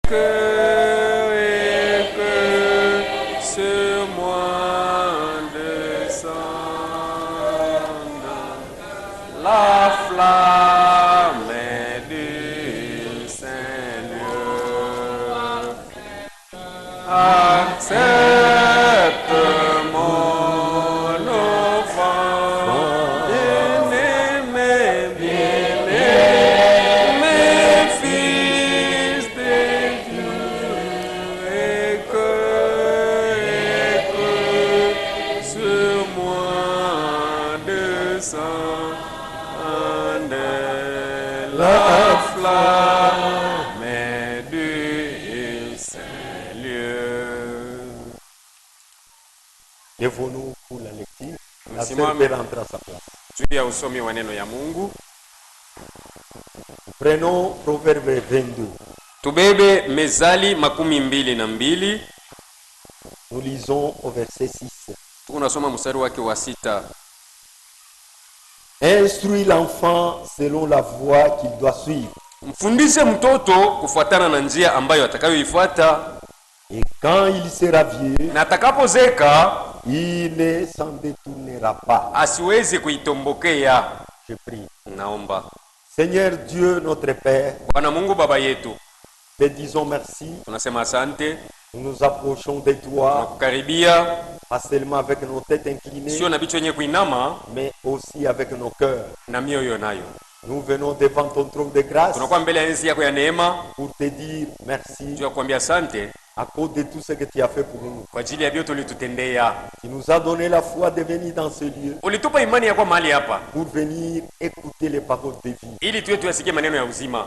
cœur et que sur moi descende la flamme du Seigneur. Accepte mon offrande, bien-aimé, bien-aimé, fils de Dieu, et que sur moi descende la flamme du Seigneur. Lèvons-nous pour la lecture. La sœur Msimame peut rentrer à sa place. juu ya usomi wa neno ya Mungu. Prenons Proverbe 22. Tubebe Mezali 22. Nous lisons au verset 6. Tunasoma mstari wake wa 6. Instruis l'enfant selon la voie qu'il doit suivre. Mfundishe mtoto kufuatana na njia ambayo atakayoifuata, Et quand il sera vieux, na atakapozeka il ne s'en détournera pas. asiwezi kuitombokea. Je prie. Naomba. Seigneur Dieu, notre Père, Bwana Mungu baba yetu, te disons merci. tunasema asante. Nous nous approchons de toi, Tunakukaribia pas seulement avec nos têtes inclinées, sio na bichwa yenye kuinama mais aussi avec nos cœurs. na mioyo nayo. Nous venons devant ton trône de grâce Tunakuwa mbele ya enzi yako ya neema pour te dire merci juu ya kuambia asante à cause de tout ce que tu as fait pour nous. kwa ajili ya vyote ulitutendea. Tu nous as donné la foi de venir dans ce lieu Ulitupa imani ya kwa mahali hapa pour venir écouter les paroles de vie. ili tuwe tuyasikie maneno ya uzima.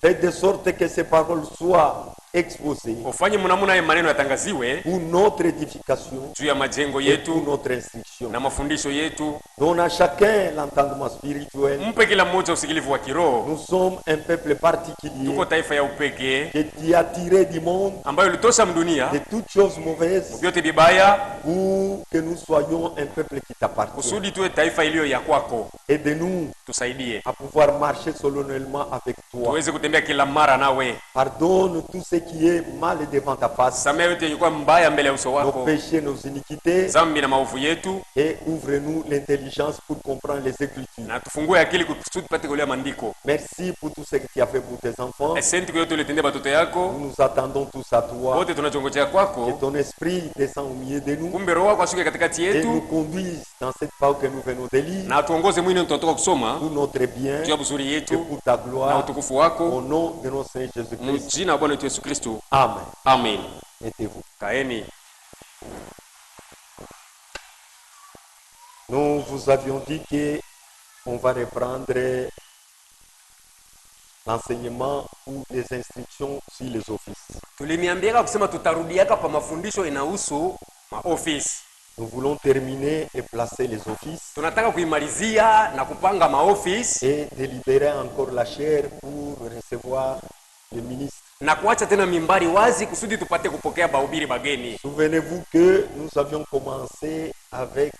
Fais de sorte que ces paroles soient exposées Ufanye mnamuna ya maneno yatangaziwe pour notre édification juu ya majengo et yetu pour notre instruction. na mafundisho yetu. Donne à chacun l'entendement spirituel. Mpe kila mmoja usikilivu wa kiroho. Nous sommes un peuple particulier Tuko taifa ya upekee que tu as tiré du monde ambayo ulitosha mdunia de toutes choses mauvaises vyote vibaya pour que nous soyons un peuple qui t'appartient. kusudi tuwe taifa iliyo ya kwako. Aide-nous Tusaidie à pouvoir marcher solennellement avec toi. tuweze kutembea kila mara nawe. Pardonne tout ce qui est mal devant ta face, Samehe yote ilikuwa mbaya mbele ya uso nos wako, péchés, nos iniquités, zambi na maovu yetu, et ouvre-nous l'intelligence pour comprendre les Écritures. na tufungue akili kusudi tupate kuelewa maandiko. Merci pour tout ce que tu as fait pour tes enfants. Asante kwa yote ulitendea batoto yako, Nous nous attendons tous à toi. wote tunachongojea Que kwako. ton esprit descende au milieu de nous Kumbe roho wako ashuke katikati et nous yetu conduise dans cette parole que nous venons de lire na tuongoze mwini tunatoka kusoma pour notre bien juu ya buzuri et yetu pour ta na gloire. utukufu Au wako, nom de notre Seigneur Jésus-Christ. mjina wa Bwana wetu Yesu Kristo. Amen. Amen. Mettez-vous. Kaeni. Nous vous avions dit que on va reprendre l'enseignement ou les instructions sur les offices. Tulimiambiaka kusema tutarudiaka pa mafundisho inahusu maofisi. Nous voulons terminer et placer les offices Tunataka kuimalizia na kupanga maofisi et délibérer encore la chair pour recevoir le ministre. na kuacha tena mimbari wazi kusudi tupate kupokea bahubiri bageni. Souvenez-vous que nous avions commencé avec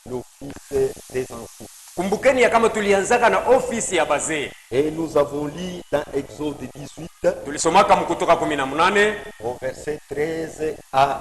l'office des anciens. Kumbukeni ya kama tulianzaka na ofisi ya bazee. Et nous avons lu dans Exode 18 Tulisomaka mkutoka 18 au verset 13 à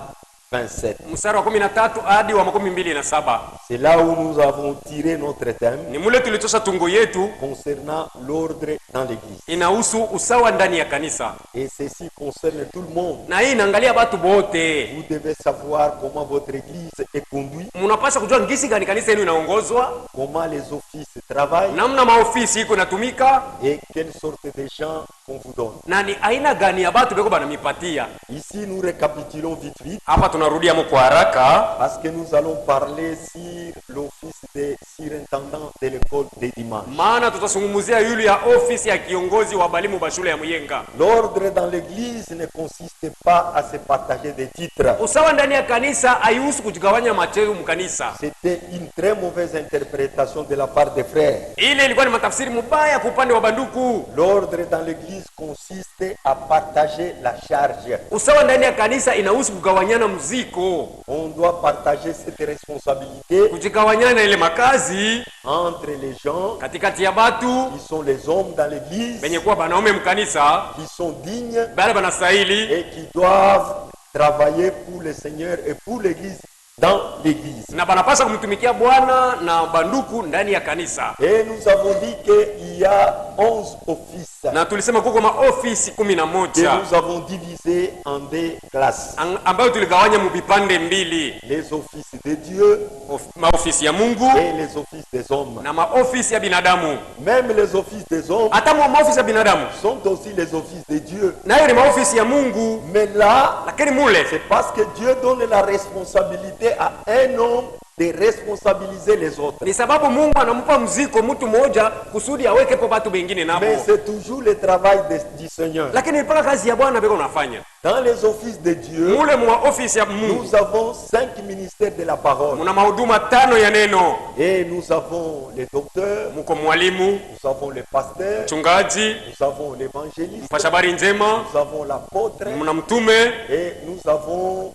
27. mstari wa 13 hadi wa 27. C'est là où nous avons tiré notre thème Ni mule tulitosha tungo yetu concernant l'ordre dans l'église. inahusu usawa ndani ya kanisa. Et ceci concerne tout le monde. Na hii inaangalia watu bote. Vous devez savoir comment votre église est conduite, Mnapaswa kujua ngisi gani kanisa yenu inaongozwa, comment les offices travaillent namna maofisi iko natumika, et quelle sorte de gens qu'on vous donne. na ni aina gani ya watu beko banamipatia. Ici, nous récapitulons vite Hapa tunarudia kwa haraka parce que nous allons parler sur l'office de surintendant de l'école de dimanche. maana tutazungumzia yule ya ofisi ya kiongozi wa balimu ba shule ya Muyenga. L'ordre dans l'église ne consiste pas à se partager des titres. Usawa ndani ya kanisa haihusu kujigawanya macheo mkanisa. C'était une très mauvaise interprétation de la part des frères. Ile ilikuwa ni matafsiri mubaya kwa upande wa banduku. L'ordre dans l'église consiste à partager la charge. Usawa ndani ya kanisa inahusu kugawanyana mziko, On doit partager cette responsabilité kujigawanyana ile makazi kazi entre les gens katikati ya batu qui sont les hommes dans l'église, benye kuwa banaume mkanisa qui sont dignes bale banastahili et qui doivent travailler pour le Seigneur et pour l'église dans l'église. na banapasa kumtumikia Bwana na banduku ndani ya kanisa. Et nous avons dit qu'il y a 11 offices Na tulisema kuko maofisi que 11 nous avons divisés en deux classes. ambayo tuligawanya mu vipande mbili, Les offices de Dieu maofisi ya Mungu et les offices des hommes. na maofisi ya binadamu. Même les offices des hommes Hata maofisi ya binadamu sont aussi les offices de Dieu. nayo ni maofisi ya Mungu, Mais là, lakini mule c'est parce que Dieu donne la responsabilité à un homme de responsabiliser les autres. ni sababu Mungu anampa mziko mtu mmoja kusudi awekepo watu wengine nabo, Mais c'est toujours le travail du Seigneur. lakini mpaka kazi ya Bwana beko nafanya Dans les offices de Dieu, mule mwa ofisi ya Mungu. nous avons 5 ministères de la parole. Muna mahuduma 5 ya neno. Et nous avons les docteurs, Muko mwalimu, nous avons les pasteurs, mchungaji, nous avons l'évangéliste, mpasha habari njema, nous avons l'apôtre muna mtume et nous avons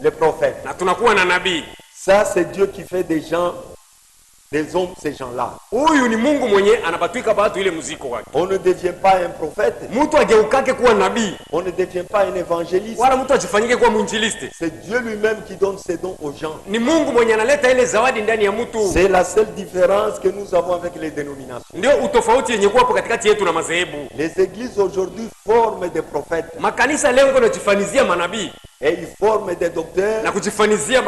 les prophètes. na tunakuwa na nabii. Ça, c'est Dieu qui fait des gens, des hommes, ces gens-là. Huyu ni Mungu mwenye anabatwika batu ile muziko wake. On ne devient pas un prophète, Mtu ageukake kuwa nabii on ne devient pas un évangéliste. wala mtu ajifanyike kuwa mwinjilisti. C'est Dieu lui-même qui donne ses dons aux gens. Ni Mungu mwenye analeta ile zawadi ndani ya mtu. C'est la seule différence que nous avons avec les dénominations. Ndio utofauti yenye kuwapo katikati yetu na madhehebu. Les églises aujourd'hui forment des prophètes Makanisa leo kunajifanizia manabii et ils forment des docteurs, na kujifanizia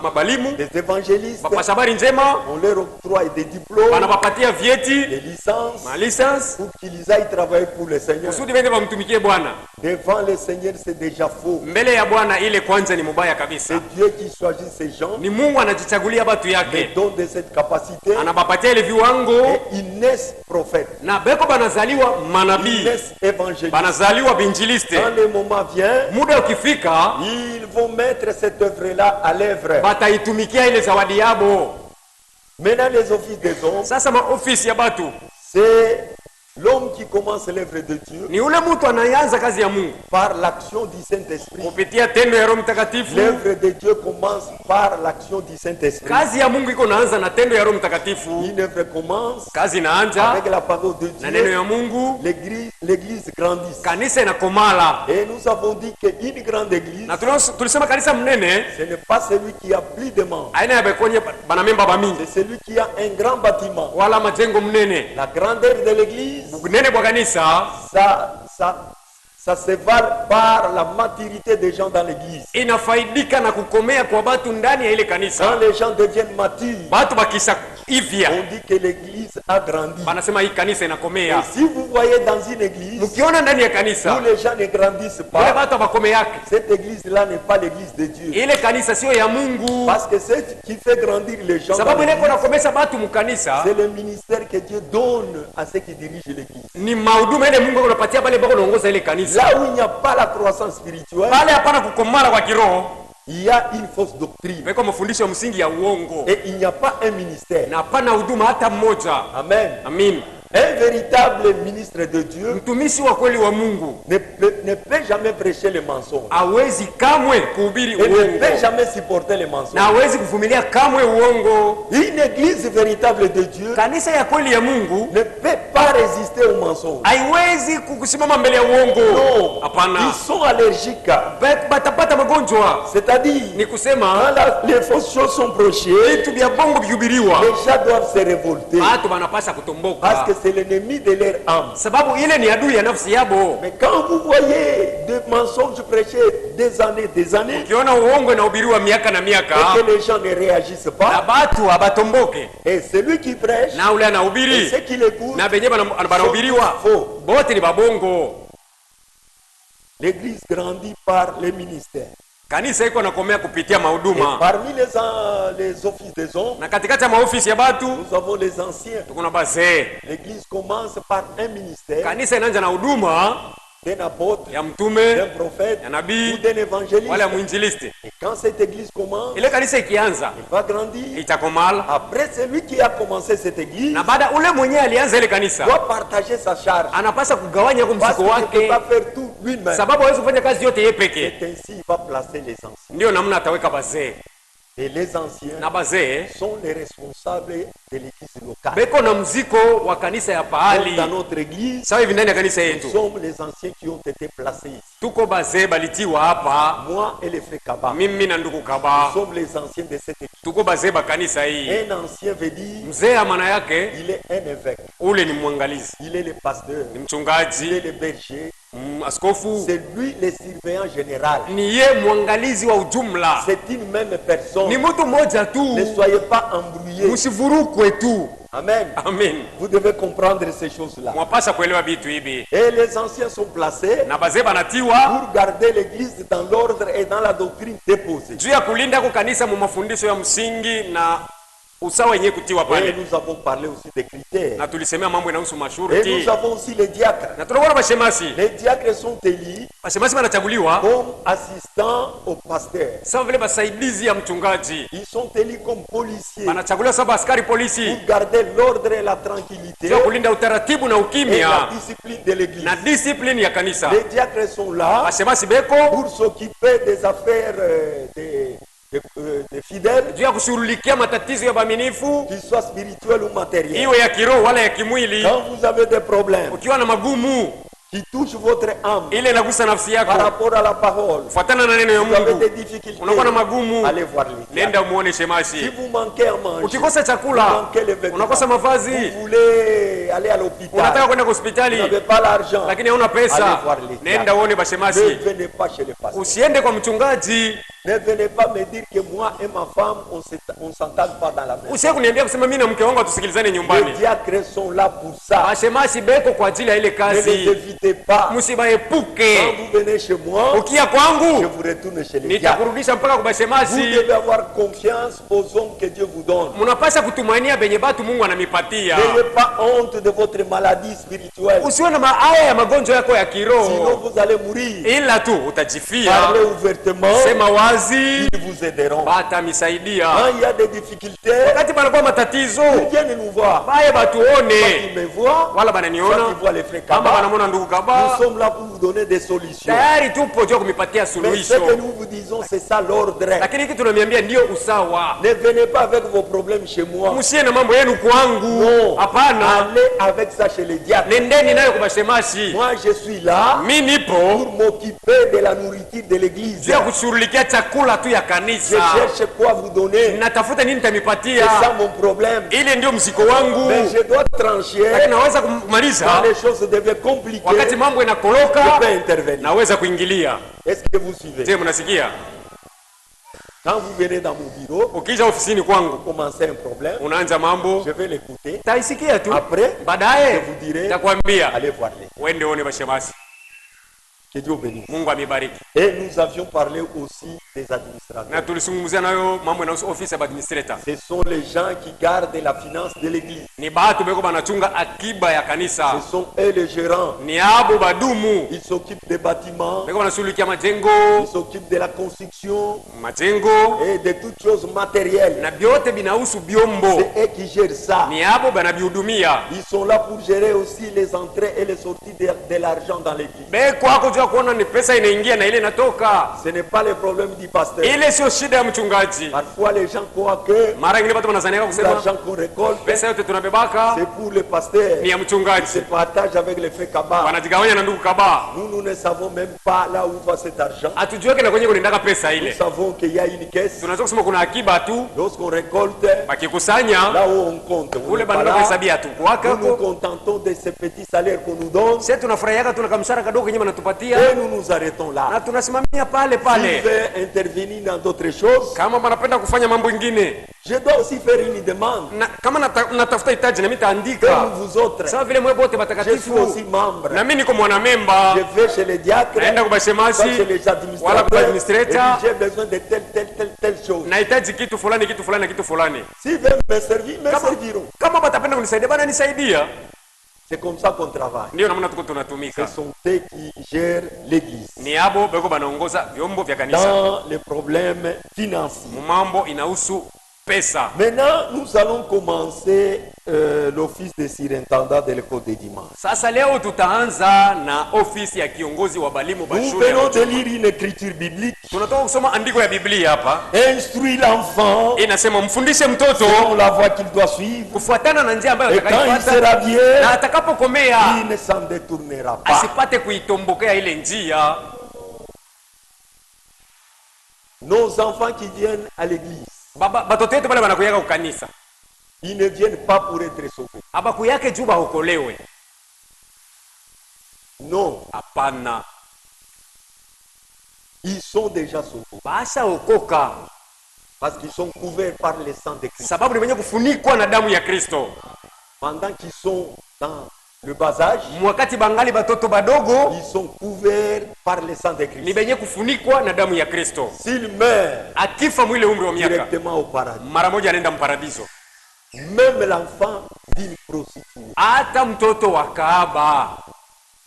mabalimu, des évangélistes. bapasha habari njema, On leur octroie des diplômes, wanabapatia vyeti, des licences malicense pour qu'ils aillent travailler pour le Seigneur. kusudi bende bamtumikie Bwana. Devant le Seigneur, c'est déjà faux. Mbele ya Bwana ile kwanza ni mubaya kabisa. C'est Dieu qui choisit ces gens, Ni Mungu anajichagulia batu les yake, dons de cette capacité, anabapatia ile viwango et ils naissent prophètes, na beko banazaliwa ils manabii, naissent évangélistes. banazaliwa binjiliste. Quand le moment vient, Muda ukifika ils vont mettre cette œuvre-là à l'œuvre. bataitumikia ile zawadi yabo. Maintenant, les offices des hommes, Sasa maofisi ya batu c'est l'homme qui commence l'œuvre de Dieu ni ule mtu anayeanza kazi ya Mungu par l'action du Saint-Esprit. kupitia tendo ya Roho Mtakatifu. L'œuvre de Dieu commence par l'action du Saint-Esprit. Kazi ya Mungu iko naanza na tendo ya Roho Mtakatifu. Une œuvre commence Kazi inaanza avec la parole de na neno Dieu. ya Mungu, L'église grandit. kanisa inakomala. Et nous avons dit qu'une grande église, Na tulisema kanisa mnene ce n'est pas celui qui a plus de membres, aina ya bekonye banamemba bamingi c'est celui qui a un grand bâtiment. wala majengo mnene. La grandeur de l'église, Bunene bwa kanisa ça se vale par la maturité des gens dans l'église. inafaidika na kukomea kwa batu ndani ya ile Quand kanisa. les gens deviennent matures, Batu bakisha ivya on dit que l'église a grandi. banasema hii kanisa Et inakomea. si vous voyez dans une église Mkiona ndani ya où kanisa les gens ne grandissent wale pas, batu abakome yake, cette église-là n'est pas l'église de Dieu. ile kanisa sio ya Mungu, Parce que ce qui fait grandir les gens, dans sababu ile l'église, iko nakomesha batu mkanisa c'est le ministère que Dieu donne à ceux qui dirigent l'église. ni mahuduma ile Mungu anapatia pale bako naongoza ile kanisa. Là où il n'y a pas la croissance spirituelle, Pale hapana kukomala kwa kiroho, il y a une fausse doctrine. weko mafundisho ya msingi ya uongo Et il n'y a pas un ministère. na hapana huduma hata mmoja. Amen. Amin. Un véritable ministre de Dieu Mtumishi wa kweli wa Mungu ne peut jamais prêcher les mensonges. hawezi kamwe kuhubiri Et ne peut uongo jamais supporter les mensonges. na hawezi kuvumilia kamwe uongo. Une église véritable de Dieu Kanisa ya kweli ya Mungu ne peut pas résister aux mensonges. haiwezi kusimama mbele ya uongo. Non, Hapana, ils sont allergiques. batapata magonjwa. C'est-à-dire, Ni kusema quand les fausses choses sont prêchées, vitu vya bongo vikihubiriwa, les gens doivent se révolter. watu wanapasha Parce kutomboka, que c'est l'ennemi de leur âme. sababu ile ni adui ya nafsi yabo. Mais quand vous voyez des mensonges prêchés des années, Ukiona uongo inahubiriwa miaka na miaka et que les gens ne réagissent na pas, batu habatomboke, et celui qui prêche, na ule et anahubiri ceux qui l'écoutent, na benye banahubiriwa faux. bote ni babongo. L'église grandit par les ministères. Kanisa iko nakomea kupitia Et mahuduma, parmi les offices des hommes, na katikati ya maofisi ya batu nous avons les anciens. tuko na bazee. L'église commence par un ministère Kanisa inaanza na huduma d'un apôtre, ya d'un mtume, prophète ya ou nabii d'un évangéliste. wala ya mwinjilisti. Et quand cette église commence, Ile kanisa ikianza elle va grandir. itakomala, Après, celui qui a commencé cette église na baada ule mwenyewe alianza ile kanisa doit partager sa charge. anapasa kugawanya kwa Parce mzigo qu'il ne peut wake, pas faire tout lui-même. sababu hawezi kufanya kazi yote yeye peke. C'est ainsi qu'il va placer les anciens. Ndio namna ataweka bazee. Et les anciens na bazee sont les responsables de l'église locale. beko na mziko wa kanisa ya Donc, pahali. dans notre église, Sawa hivi ndani ya kanisa nous yetu sommes les anciens qui ont été placés ici. tuko bazee balitiwa hapa, Moi et les frères Kaba, mimi na ndugu nous Kaba sommes les anciens de cette église. tuko bazee ba kanisa hii. Un ancien veut dire, Mzee maana yake il est un évêque, ule ni mwangalizi, il est le pasteur, ni il mchungaji, est le berger, askofu, c'est lui le surveillant général. ni ye mwangalizi wa ujumla, C'est une même personne. ni mtu mmoja tu, Ne soyez pas embrouillés. msivurukwe tu. Amen. Amen. Vous devez comprendre ces choses-là. Mwapasha kuelewa vitu hivi, Et les anciens sont placés na bazee banatiwa pour garder l'église dans l'ordre et dans la doctrine déposée. juu ya kulinda ko kanisa mu mafundisho ya msingi na usawa yenye kutiwa Et pale, nous avons parlé aussi des critères. na tulisemea mambo inahusu Et masharti, nous avons aussi les diacres. na tunakuwa na bashemasi. Les diacres sont élus Bashemasi banachaguliwa comme assistants au pasteur. sawa vile basaidizi ya mchungaji, Ils sont élus comme policiers banachaguliwa sababu askari polisi pour garder l'ordre et la tranquillité juu ya kulinda utaratibu na et la ukimya discipline de l'église. na discipline ya kanisa. Les diacres sont là Bashemasi beko pour s'occuper des affaires des fidèles, juu ya kushughulikia matatizo ya baminifu, qu'ils soient spirituels ou matériels. iwe ya kiroho wala ya kimwili. Quand vous avez des problèmes Ukiwa na magumu qui touchent votre âme ile inagusa nafsi par yako rapport à la parole, kufuatana na neno ya vous avez Mungu, des difficultés, unakuwa na magumu, allez voir les diacres. nenda muone Si shemasi. vous manquez à manger, Ukikosa vous chakula, manquez les vêtements, unakosa mavazi, vous voulez aller à l'hôpital, unataka kwenda vous n'avez hospitali pas l'argent, lakini hauna allez pesa, voir les nenda diacres. uone Ne bashemasi. venez pas chez le pasteur. Usiende kwa mchungaji, Ne venez pas me dire que moi et ma femme, on s'entend pas dans la maison. usiye kuniambia kusema mimi na mke wangu tusikilizane Les nyumbani. diacres sont là pour ça. Bashemasi beko kwa ajili ya ile Ne les kazi, évitez pas. Quand msibaepuke. vous venez chez moi, Ukia je kwangu vous retourne chez les diacres. nitakurudisha mpaka kwa Vous bashemasi. devez avoir confiance aux hommes que Dieu vous donne. Mnapasha kutumainia benye batu Mungu anamipatia. N'ayez pas honte de votre maladie spirituelle. Usiwe na maaya ya magonjwa yako ya Sinon, kiroho, vous allez mourir. ila tu utajifia. Parlez ouvertement. Sema wazi, Ils vous aideront. batamisaidia. Quand il y a des difficultés, Wakati panakuwa matatizo, ils viennent nous voir. baye Soit batuone, ils me voient, wala soit bananiona ils voient les frères kama Kaba. banamona ndugu Nous Kaba. sommes là pour vous donner des solutions. Tayari tupo juu ya kumipatia Mais ce que suluhisho, nous vous disons, c'est ça l'ordre. lakini hiki tunamiambia ndio usawa. Ne venez pas avec vos problèmes chez moi. Msiye na mambo yenu kwangu, Non. hapana. Allez avec ça chez les diacres. Nendeni nayo kwa bashemashi. Moi, je suis là Mi nipo pour m'occuper de la nourriture de l'église. juu ya kushughulikia chakula tu ya Je kanisa. cherche quoi vous donner. Natafuta nini C'est nitamipatia, ça mon problème. ile ndio mziko wangu, Mais je dois lakini trancher. naweza Quand kumaliza les choses deviennent compliquées, wakati mambo je inakoloka, peux intervenir. naweza kuingilia. Est-ce que vous suivez? Je, mnasikia? Quand vous venez dans mon bureau, Ukija ofisini kwangu commencez un problème, unaanza mambo, je vais l'écouter. taisikia tu, Après, je baadaye vous dirai, takwambia allez voir les. wende one bashemasi. Que Dieu bénisse. Mungu amebariki. Et nous avions parlé aussi des administrateurs. Na tulisungumzia nayo mambo inahusu office ya administrator. Ce sont les gens qui gardent la finance de l'église. Ni batu beko banachunga akiba ya kanisa, Ce sont eux les gérants. ni abo badumu Ils s'occupent des bâtiments, beko banashughulikia majengo ils s'occupent de la construction majengo et de toutes choses matérielles. na vyote binahusu byombo, C'est eux qui gèrent ça. ni abo banabihudumia. Ils sont là pour gérer aussi les entrées et les sorties de l'argent dans l'église. Beko wako jua kuona ni pesa inaingia na ile inatoka. Ce n'est pas le problème du pasteur. Ile sio shida ya mchungaji. Parfois les gens croient que Mara ingine watu wanazania kusema l'argent qu'on récolte, pesa yote tunabebaka c'est pour le pasteur. ni ya Ils se mchungaji, partagent avec les frères Kaba. wanajigawanya na ndugu Kaba. Nous ne savons même pas là où va cet argent. Hatujueke na kwenye kunendaka pesa Nous ile. savons qu'il y a une caisse. Tunaweza kusema kuna akiba tu, Lorsqu'on récolte, bakikusanya là où on compte, on ule n'est pas banaenda là. kuhesabia tu kwako Nous nous hapo. contentons de ces petits salaires qu'on nous donne Sisi tunafurahiaka tuna kamshara kadogo kenye banatupatia et nous nous arrêtons na là. tunasimamia pale S'il pale. veut intervenir dans d'autres choses, Kama banapenda kufanya mambo ingine je dois aussi faire une demande. na, kama natafuta hitaji na mimi Comme taandika vous autres, sawa vile mwe bote je suis batakatifu, aussi membre. na mimi niko mwanamemba, Je vais chez les diacres, naenda kwa soit bashemasi chez les wala kwa administrateurs, et administrator, puis j'ai besoin de telle chose. nahitaji kitu fulani kitu fulani na kitu fulani. S'ils veulent me servir, me Kama, serviront. kama batapenda kunisaidia bana nisaidia. C'est comme ça qu'on travaille. Ndio namna tuko Ce tunatumika. sont eux qui gèrent l'église Ni abo beko banaongoza vyombo vya kanisa dans les problèmes financiers. mambo inahusu pesa. Maintenant, nous allons commencer l'office de surintendant de l'école des dimanches. Sasa leo tutaanza na ofisi ya kiongozi wa balimu ba Nous shule. venons de lire une écriture biblique. Tunatoka kusoma andiko ya Biblia hapa. Instruis l'enfant Inasema mfundishe mtoto selon la voie qu'il doit suivre. kufuatana na njia ambayo Et quand il atakayofuata, sera vieux, na atakapokomea il ne s'en détournera pas. asipate kuitombokea ile njia. Nos enfants qui viennent à l'église, Batoto wetu pale wanakuyaka kukanisa, ils ne viennent pas pour être sauvés. abakuyake juu baokolewe. Non, Hapana, ils sont déjà sauvés basha okoka parce qu'ils sont couverts par le sang de Christ. sababu ni wenye kufunikwa na damu ya Kristo. Pendant qu'ils sont dans le bas âge, Wakati bangali batoto badogo ils sont couverts par le sang de ni Christ. benye kufunikwa na damu ya Kristo. S'ils meurent Akifa mwile umri wa miaka, directement au paradis, mara moja anaenda mparadiso. même l'enfant d'une prostituée, Hata mtoto wa kahaba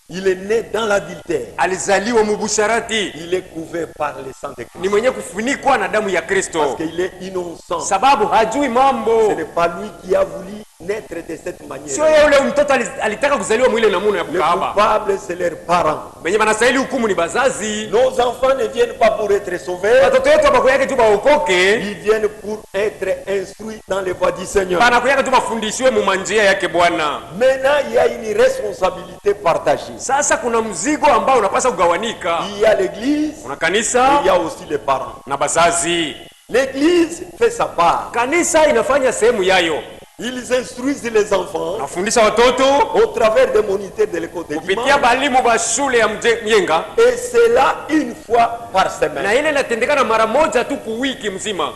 il est né dans l'adultère, alizaliwa mubusharati il est couvert par le sang de ni Christ mwenye kufunikwa na damu ya parce Kristo, qu'il est innocent. sababu hajui Ce mambo. n'est pas lui qui a voulu naître de cette Sio manière. yeye ule mtoto alitaka kuzaliwa mwile namuna ya Les kahaba. coupables, c'est leurs parents. Benye banastahili hukumu ni bazazi. Nos enfants ne viennent pas pour être sauvés, Watoto wetu abakuyake tu baokoke, ils viennent pour être instruits dans les voies du Seigneur. banakuyake tu bafundishiwe mumanjia yake Bwana. Maintenant, il y a une responsabilité partagée. Sasa kuna mzigo ambao unapaswa kugawanika. Il y a l'église, Kuna et kanisa il y a aussi les parents. na bazazi. L'église fait sa part. Kanisa inafanya sehemu yayo, Ils instruisent les enfants nafundisha watoto au travers des moniteurs de l'école de kupitia dimanche. balimu ba shule ya Myenga, Et c'est là une fois par na semaine. ile inatendekana mara moja tu kuwiki mzima.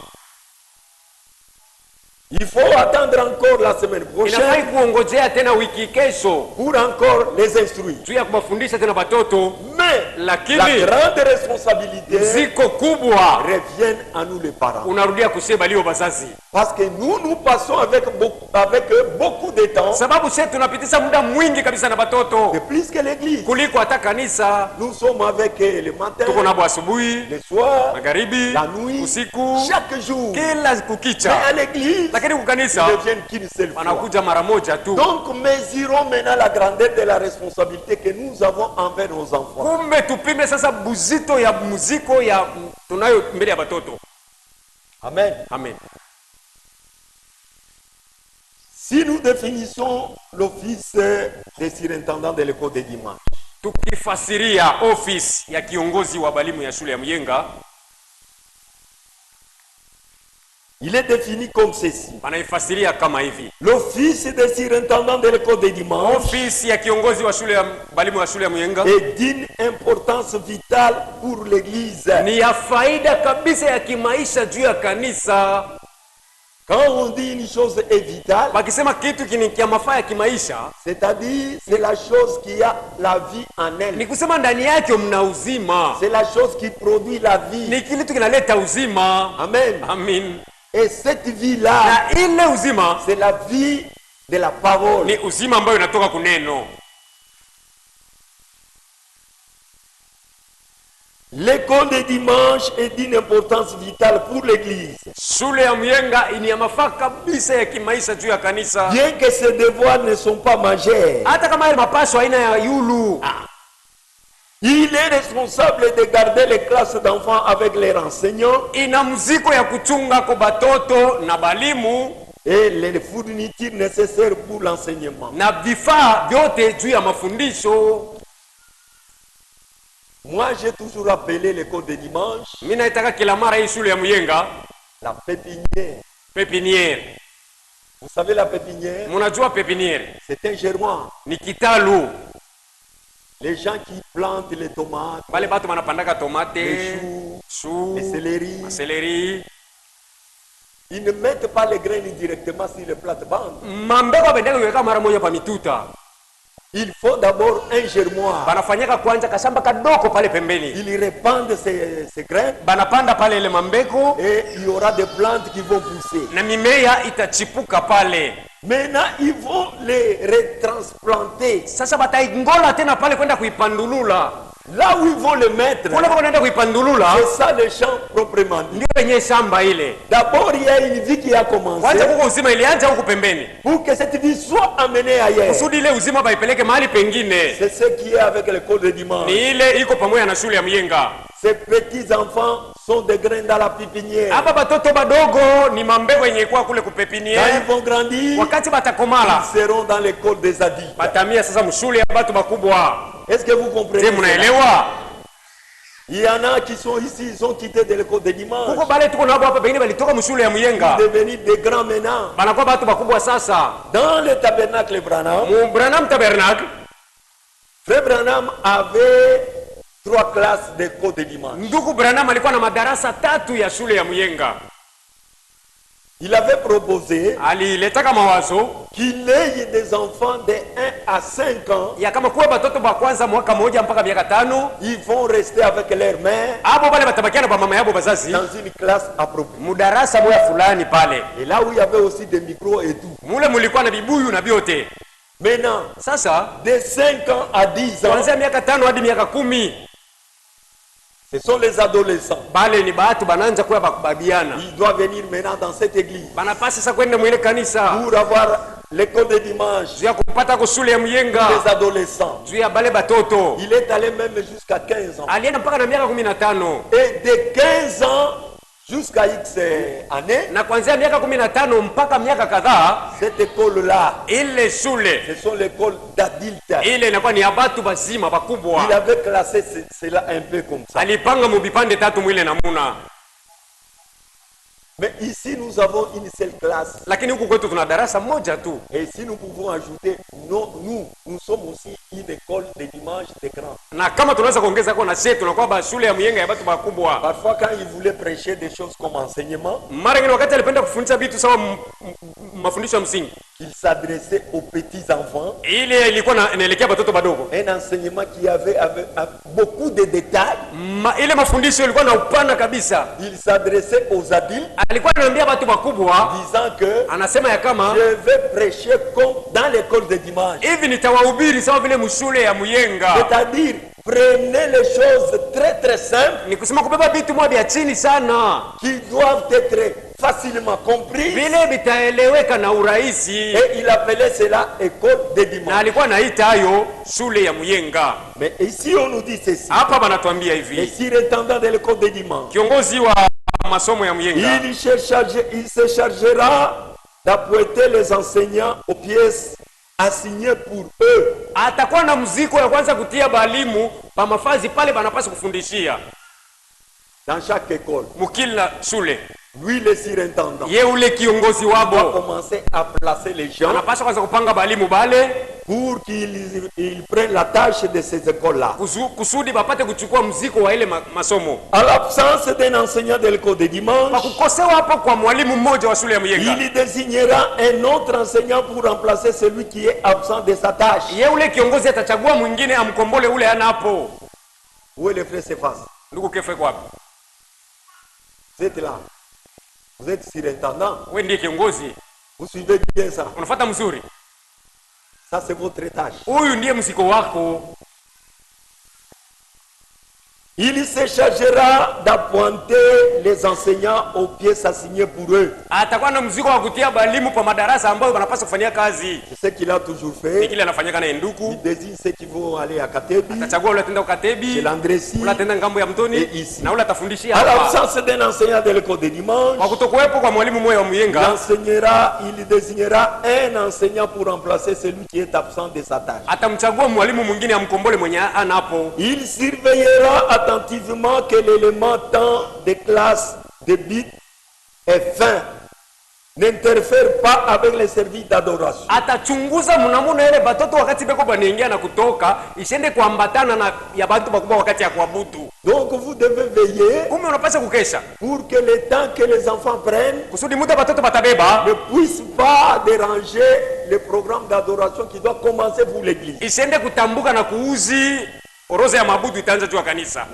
Il faut attendre encore la semaine Inafai prochaine kuongojea tena wiki kesho pour encore les instruire. juu ya kuwafundisha tena watoto, Mais lakini la grande responsabilité ziko kubwa revient à nous les parents. unarudia kusema balio bazazi, Parce que nous passons avec beaucoup de temps, sababu sisi tunapitisha muda mwingi kabisa na watoto de plus que l'église. kuliko hata kanisa. Nous sommes avec le matin, Tuko nabo asubuhi, le soir, magharibi, la nuit, usiku, chaque jour. kila Mais kukicha, à l'église, lakini ils kukanisa ne viennent qu'une seule fois. wanakuja mara moja tu. Donc mesurons maintenant la grandeur de la responsabilité que nous avons envers nos enfants. Kumbe tupime sasa buzito ya muziko ya tunayo mbele ya watoto. Amen. Amen. Si nous définissons l'office des surintendants de l'école de dimanche, Tukifasiria office ya kiongozi wa balimu ya shule ya Myenga, il est défini comme ceci. wanaifasiria kama hivi: L'office des surintendants de l'école de dimanche office ya kiongozi wa shule ya balimu wa shule ya Myenga est d'une importance vitale pour l'église. ni ya faida kabisa ya kimaisha juu ya kanisa. Quand on dit une chose est vitale, Wakisema kitu kia mafaa ya kimaisha, c'est-à-dire c'est la chose qui a la vie en ni elle. kusema ndani yake mna uzima, C'est la chose qui produit la vie. ni kitu kinaleta uzima. Amen. Amin. Et cette vie-là, Na ile uzima c'est la vie de la parole. ni uzima ambayo inatoka kuneno. L'école de dimanche est d'une importance vitale pour l'église. Shule ya Myenga ni ya mafaa kabisa ya kimaisha juu ya kanisa, Bien que ses devoirs ne sont pas majeurs, hata kama ile mapasho aina ya yulu. il est responsable de garder les classes d'enfants avec les enseignants Ina mziko ya kuchunga kwa batoto na balimu et les fournitures nécessaires pour l'enseignement. na vifaa vyote juu ya mafundisho. Moi, j'ai toujours appelé l'école de dimanche Mimi naitaka kila mara hii shule ya Myenga la pépinière. pepiniere. Vous savez la pépinière, Munajua pepiniere c'est un germois. ni kitalu, Les gens qui plantent les tomates, bale batu banapandaka tomate, les choux, chou, les céleri, seleri, ils ne mettent pas les graines directement sur les plates-bandes. mambeko abendeka kuweka mara moja pa mituta. Il faut d'abord un germoir. Banafanyaka kwanza kashamba kadoko pale pembeni, Ils répandent ces graines banapanda pale ile mambeko et il y aura des plantes qui vont pousser. na mimea itachipuka pale. Maintenant, ils vont les retransplanter Sasa bataingola tena pale kwenda kuipandulula Là où ils vont le mettre, kule pako naenda kuipandulula c'est ça le champ proprement dit. ndio yenye shamba ile. D'abord, il y a une vie qui a commencé. Kwanza kuko uzima ilianza huko pembeni, Pour que cette vie soit amenée ailleurs. kusudi ile uzima baipeleke mahali pengine. C'est ce qui est avec l'école de dimanche. Ni ile iko pamoja na shule ya Myenga. Ces petits enfants sont des grains dans la pépinière. Hapa batoto badogo ni mambegu yenye kwa kule Quand kupepiniere. ils vont grandir, Wakati batakomala ils seront dans l'école des adultes. batamia sasa mshule ya batu bakubwa. Est-ce que vous comprenez? Je, mnaelewa? Il y en a qui sont ici, ils ont quitté de l'école de dimanche. Kuko bale tuko nabo hapa pengine balitoka mshule ya Myenga. Devenus des grands maintenant. Banakuwa batu bakubwa sasa. Dans le tabernacle Branham, Mu Branham Tabernacle, Frère Branham avait 3 classes d'école de dimanche. ndugu Branham alikuwa na madarasa 3 ya shule ya Myenga. Il avait proposé Aliletaka mawazo qu'il ait des enfants de 1 à 5 ans. ya kama kuwa batoto ba kwanza mwaka moja mpaka miaka 5, Ils vont rester avec leur mère abo bale batabakiana ba mama yabo bazazi dans une classe appropriée. mudarasa moya fulani pale. Et là où il y avait aussi des micros et tout. Mule mulikuwa na bibuyu na biote. Maintenant, Sasa de 5 ans à 10 ans, kuanzia miaka 5 hadi miaka 10 ce sont les adolescents. bale ni batu bananja kuwa bakubabiana. Ils doivent venir maintenant dans cette église Banapasi sasa kwenda mwile kanisa pour avoir l'école de dimanche. juu ya kupata ko shule ya Myenga, Les adolescents. juu ya bale batoto. Il est allé même jusqu'à 15 ans. Alienda mpaka na miaka 15, Et de 15 ans jusqu'à X années, na kuanzia miaka 15 mpaka miaka kadhaa, cette école-là, ile shule ce sont l'école d'adultes. ile inakuwa ni ya batu bazima Il bakubwa. avait classé cela un peu comme ça. Alipanga mubipande 3 mwile namuna, Mais ici, nous avons une seule classe. lakini huku kwetu tuna darasa moja tu. Et si nous pouvons ajouter, nous sommes aussi une école de dimanche des grands. Na kama tunaweza kuongeza kwa na sisi tunakuwa ba shule ya Myenga ya batu bakubwa. Parfois, quand ils voulaient prêcher des choses comme enseignement, Mara nyingine wakati alipenda kufundisha vitu sawa mafundisho ya msingi, ils s'adressaient aux petits enfants. ile ilikuwa inaelekea batoto badogo. Un enseignement qui avait beaucoup de détails. Ile mafundisho ilikuwa na upana kabisa. Il s'adressait aux adultes, Alikuwa anaambia batu bakubwa, disant que anasema ya kama je vais prêcher comme dans l'école de dimanche. hivi nitawahubiri sawa vile mshule ya Myenga. C'est-à-dire, prenez les choses très très simples Ni kusema kubeba vitu mwa vya chini sana qui doivent être facilement comprises. vile vitaeleweka na urahisi, Et il appelait cela école de na dimanche. alikuwa anaita hayo shule ya Myenga. Mais ici, on nous dit ceci. Hapa banatuambia Les hivi, surintendants de l'école de dimanche, kiongozi wa masomo ya Myenga il se chargera d'apprêter les enseignants aux pièces assignées pour eux. atakuwa na mziko ya kwanza kutia balimu pa mafazi pale banapaswa kufundishia Dans chaque école, mukila shule. lui, le surintendant, Ye ule kiongozi va wabo commencer à placer les gens anapaswa kwanza kupanga balimu bale pour qu'ils prennent la tâche de ces écoles-là. kusudi bapate kuchukua mziko wa ile masomo. À l'absence d'un enseignant de l'école de dimanche, Pakukosewa hapo kwa mwalimu mmoja wa shule ya Myenga, il désignera un autre enseignant pour remplacer celui qui est absent de sa tâche. ye ule kiongozi atachagua mwingine amkombole ule ana hapo. Où est le frère Cephas? Ndugu Kefe kwa wapi? Vous êtes là. Vous êtes surintendant. Wewe ndiye kiongozi, Vous suivez bien ça. unafuata mzuri. Ça, c'est votre tâche. Huyu ndiye mziko wako. Il se chargera d'appointer les enseignants aux pièces assignées pour eux. Atakuwa na mziko wa kutia balimu pa madarasa ambayo wanapaswa kufanyia kazi. C'est ce qu'il a toujours Ni fait. kile anafanyika na Il Enduku. désigne ceux qui vont aller à Katebi, Atachagua ule atenda chez Ukatebi, l'Andressi. ule atenda ngambo ya Mtoni, Et ici. na ule atafundishia À hapa. l'absence d'un enseignant de l'école de dimanche, Kwa kutokuwepo kwa mwalimu mmoja wa Myenga, il désignera un enseignant pour remplacer celui qui est absent de sa tâche. atamchagua mwalimu mwingine amkombole mwenye ana hapo. Il surveillera attentivement que l'élément temps de classe de bit est fin. N'interfère pas avec les services d'adoration. Atachunguza mnamuna ile batoto wakati beko banaingia na kutoka isiende kuambatana na ya bantu bakubwa wakati ya kuabudu. Donc vous devez veiller Kumbe unapaswa kukesha pour que le temps que les enfants prennent kusudi muda batoto batabeba ne puisse pas déranger le programme d'adoration qui doit commencer pour l'église. isiende kutambuka na kuuzi orodha ya mabudu itaanza juu ya kanisa.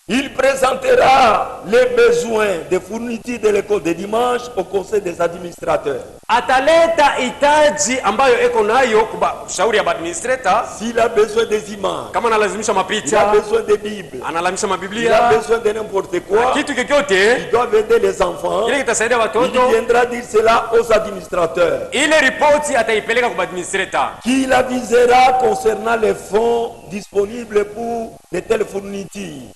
Il présentera les besoins de fourniture de l'école de dimanche au conseil des administrateurs. ataleta hitaji ambayo eko nayo kwa shauri ya administrator. S'il a besoin des images, Kama analazimisha il a mapicha, besoin des Bibles, analazimisha il a mabiblia, besoin de n'importe quoi, kitu chochote il doit aider les enfants. ile kitasaidia Il watoto, viendra dire cela aux administrateurs, ile ripoti ataipeleka kwa administrator, qui l'avisera concernant les fonds disponibles pour de telles fournitures.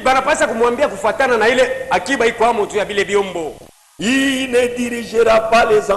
banapasa kumwambia kufuatana na ile akiba iko amo tu ya vile vyombo. Il ne dirigera pas les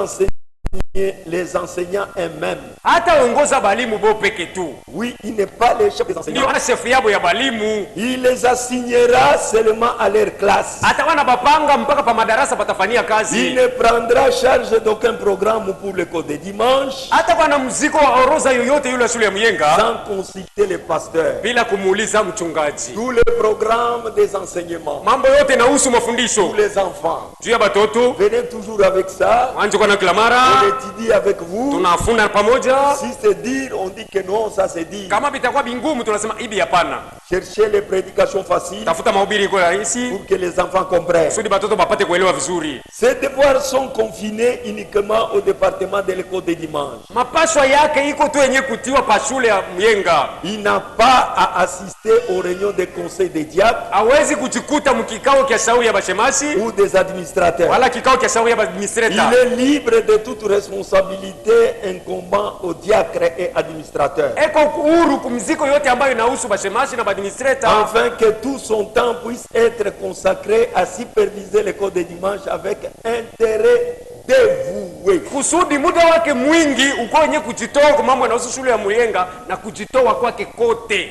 enseignants eux-mêmes. Hata ongoza balimu bo peke tu, Oui, il n'est pas le chef des ndio enseignants. ana chef yabo ya balimu. Il les assignera seulement à leur classe. Hata wana bapanga mpaka pa madarasa patafanyia Il kazi. ne prendra charge d'aucun programme pour le cours de dimanche Hata bwana mziko wa oroza yoyote yule shule ya Myenga sans consulter les pasteurs. bila kumuuliza mchungaji. Tous les programmes des enseignements, Mambo yote nahusu tous mafundisho les enfants, juu ya batoto, venez toujours avec ça. wanje kwa na kila On mara étudie avec vous. tunafuna pamoja. Si c'est dire, on dit que non, ça c'est dire. Kama bitakuwa bingumu tunasema hivi hapana. Cherchez les prédications faciles Tafuta mahubiri iko rahisi pour que les enfants comprennent. kusudi batoto bapate kuelewa vizuri. Ces devoirs sont confinés uniquement au département de l'école de dimanche. Mapaswa yake iko tu yenye kutiwa pa shule ya Myenga. Il n'a pas à assister aux réunions des conseils des diacres Hawezi kujikuta mkikao kya shauri ya bashemasi ou des administrateurs. wala kikao kya shauri ya Il administrator. est libre de toute responsabilité incombant aux diacres et administrateurs, Eko huru kumziko yote ambayo inahusu bashemasi na administrator, afin que tout son temps puisse être consacré à superviser l'école de dimanche avec intérêt dévoué. kusudi muda wake mwingi uko wenye kujitoa kwa mambo yanahusu shule ya Myenga na kujitoa kwake kote.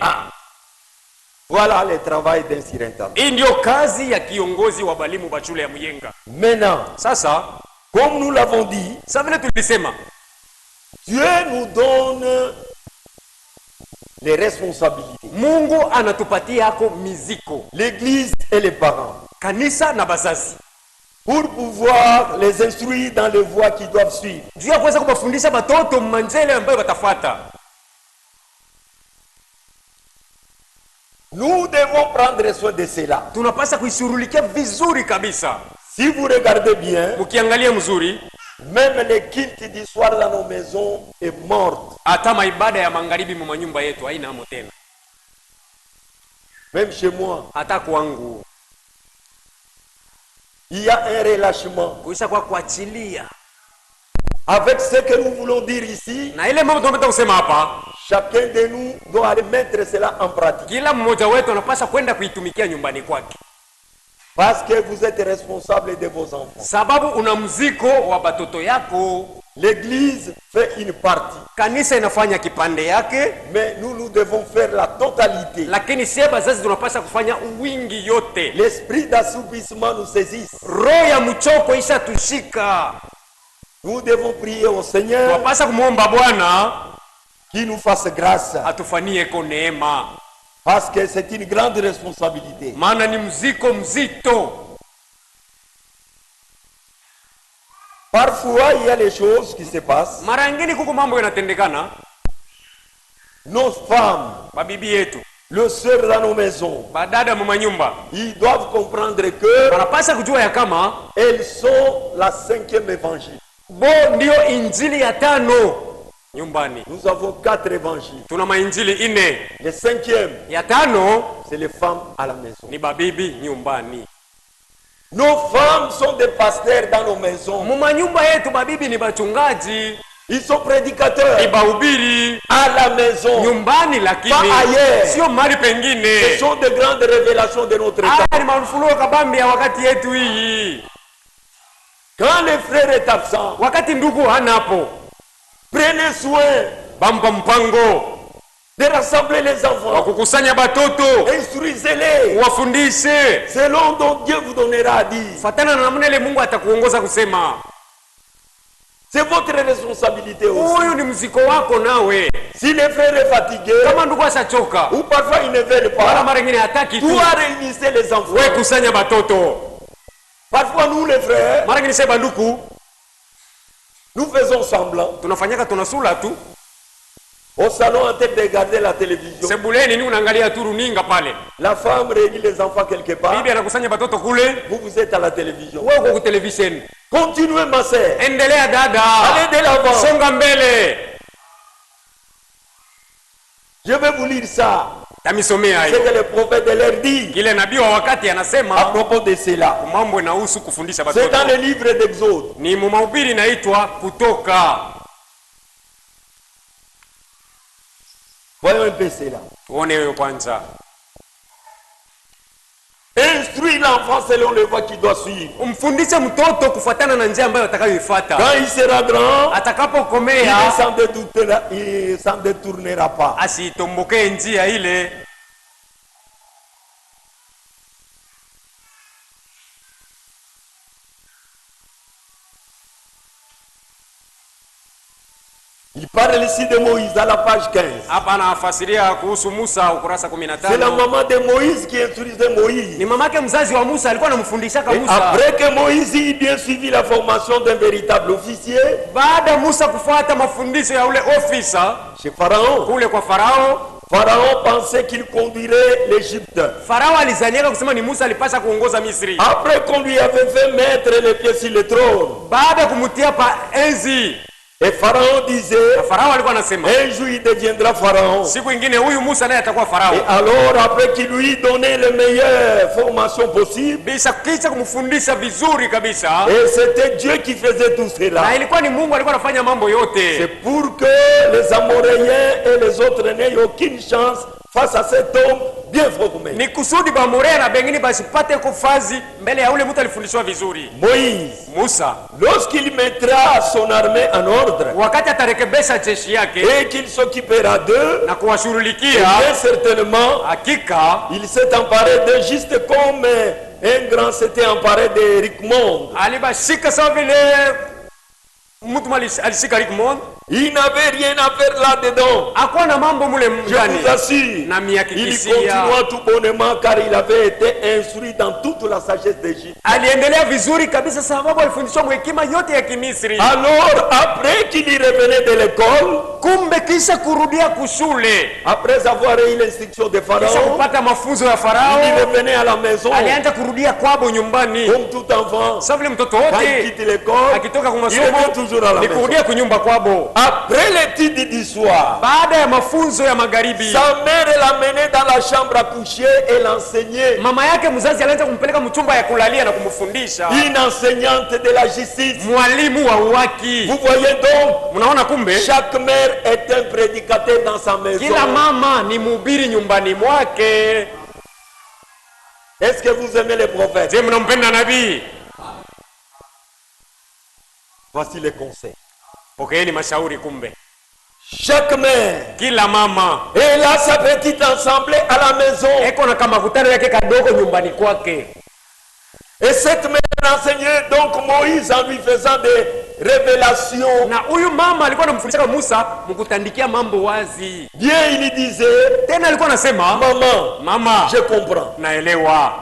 Voilà le travail d'un surintendant. Hii ndio kazi ya kiongozi wa balimu ba shule ya Myenga. Maintenant, Sasa comme nous l'avons dit, sasa vile tulisema, Dieu nous donne les responsabilités. Mungu anatupatia yako miziko, L'église et les parents, kanisa na bazazi, pour pouvoir les instruire dans les voies qu'ils doivent suivre. juu ya kuweza kubafundisha batoto manjele ambayo batafuata. Nous devons prendre soin de cela. Tunapasa kuishughulikia vizuri kabisa. Si vous regardez bien, Mkiangalia mzuri, même le culte du soir dans nos maisons est morte. hata maibada ya magharibi mwa nyumba yetu haina amo tena, Même chez moi, hata kwangu il y a un relâchement. kuisha kwa kuachilia. Avec ce que nous voulons dire ici, Na ile mambo tunapata kusema hapa, chacun de nous doit aller mettre cela en pratique. kila mmoja wetu anapaswa kwenda kuitumikia nyumbani kwake, Parce que vous êtes responsable de vos enfants. sababu una mziko wa batoto yako. L'église fait une partie, Kanisa inafanya kipande yake, mais nous devons faire la totalité. lakini sie bazazi tunapaswa kufanya uwingi yote. L'esprit d'assoupissement nous saisisse. Roho ya mchoko isha tushika, Nous devons prier au Seigneur tunapaswa kumwomba Bwana qui nous fasse grâce. atufanyie ko neema, Parce que c'est une grande responsabilité. maana ni mziko mzito. Parfois, il y a des choses qui se passent. Mara nyingine kuko mambo yanatendekana, Nos femmes, babibi yetu, les sœurs dans nos maisons, badada mwa nyumba ils doivent comprendre que wanapaswa kujua ya kama elles sont la 5e évangile. bo ndio injili ya tano nyumbani. Nous avons 4 évangiles. Tuna mainjili ine, Le 5e, ya tano c'est les femmes à la maison. ni babibi nyumbani. Nos femmes sont des pasteurs dans nos maisons. Muma nyumba yetu babibi ni bachungaji, Ils sont prédicateurs ni bahubiri à la maison. nyumbani, lakini Pas ailleurs. sio mahali Ce pengine. sont de grandes révélations de notre temps. Haya ni mafunuo kabambi ya wakati yetu hii. Quand le frère est absent, Wakati ndugu hanapo, prenez soin bampa mpango de rassembler les wa enfants. kukusanya batoto, Instruisez-les wafundishe selon dont Dieu vous donnera à dire. fatana na namna ile Mungu atakuongoza kusema. C'est votre responsabilité aussi. Huyu ni mziko wako nawe. Si le frère est fatigué, Kama ndugu ashachoka ou parfois il ne veut wala pas, mara nyingine hataki tu, toi réunissez les we enfants. kusanya batoto. Parfois nous les frères, Mara nyingine sema ndugu nous faisons semblant. tunafanyaka tunasula tu, Au salon en train de regarder la télévision. sebuleni ni unaangalia tu runinga pale, La femme réunit les enfants quelque part. bibi anakusanya batoto kule, Vous êtes à la télévision. wewe uko ku television. Continuez ma sœur. Endelea dada, Allez de l'avant. songa mbele. Je vais vous lire ça. Tamisomea Ce hiyo que le prophète de l'air dit kile nabii wa wakati à anasema propos de cela. mambo inahusu kufundisha C'est dans batoto. le livre d'Exode. Ni mahubiri inaitwa Kutoka. Voyons un peu cela. Tuone hiyo kwanza. Instruis l'enfant selon le voie qu'il doit suivre. Umfundishe mtoto kufuatana na njia ambayo atakayoifuata. Quand il sera grand, il Atakapokomea ne s'en détournera pas. asitombokee njia ile. Il parle ici de Moïse à la page 15. Hapa anafasiria kuhusu Musa ukurasa C'est la 15. maman de Moïse qui instruisait Moïse. Ni mamake mzazi wa Musa alikuwa anamfundishaka Et Musa. après que Moïse ait bien suivi la formation d'un véritable officier Baada ya Musa kufuata mafundisho ya ule ofisa chez Pharaon, kule kwa Farao, Pharaon pensait qu'il conduirait l'Égypte. Farao alizaniaka kusema ni Musa alipasha kuongoza Misri. Après qu'on lui avait fait mettre les pieds sur le trône, Baada ya kumtia pa enzi, et Pharaon disait, Farao alikuwa anasema un jour il deviendra Pharaon. siku ingine huyu Musa naye atakuwa Farao. Et alors, après qu'il lui donnait les meilleures formations possibles, Kisha kumfundisha vizuri kabisa, et c'était Dieu qui faisait tout na cela. ilikuwa ni Mungu alikuwa anafanya mambo C'est yote. pour que les Amoréens et les autres n'aient aucune chance face à cet homme bien formé. Ni kusudi Bamorea na bengine basipate kufazi mbele ya ule mtu alifundishwa vizuri. Moïse, Musa lorsqu'il mettra son armée en ordre wakati atarekebesha jeshi yake et qu'il s'occupera d'eux, na et kuwashughulikia, bien certainement, hakika il s'est emparé d'eux juste comme un grand s'était emparé de Richmond. alibashika sawa vile mtu alishika Richmond. Il n'avait rien à faire là-dedans. Hakuwa na mambo mule Je ndani. vous assure, Na il mihakikishia continua tout bonnement car il avait été instruit dans toute la sagesse d'Égypte. aliendelea vizuri kabisa, sababu alifundishwa hekima yote ya Kimisri. Alors, après qu'il y revenait de l'école, Kumbe kisha kurudia kushule, après avoir eu l'instruction de kisha Pharaon, kupata mafunzo ya il Farao, revenait à la maison alianza kurudia kwabo nyumbani. comme tout enfant. Sasa vile mtoto Quand il wote quitte l'école, akitoka kwa il revient masomo toujours à la ni maison. kurudia kunyumba kwabo. Après l'étude du soir, Baada ya mafunzo ya magharibi, sa mère l'amenait dans la chambre à coucher et l'enseignait. mama yake mzazi alianza kumpeleka mchumba ya kulalia na kumfundisha. Une enseignante de la justice. Mwalimu wa uwaki. Vous voyez donc, Mnaona kumbe chaque mère est un prédicateur dans sa maison. kila mama ni mhubiri nyumbani mwake. Est-ce que vous aimez les prophètes? Je, mnampenda nabii? Voici les conseils. Pokeeni mashauri. Kumbe Chaque mère, kila mama elle a sa petite assemblée à la maison. eko na kamakutano yake kadogo nyumbani kwake. Et cette mère enseignait donc Moïse en lui faisant des révélations. Na huyu mama alikuwa anamfundisha Musa mkutandikia mambo wazi. Bien, il lui disait, Tena alikuwa anasema, mama, je comprends. naelewa.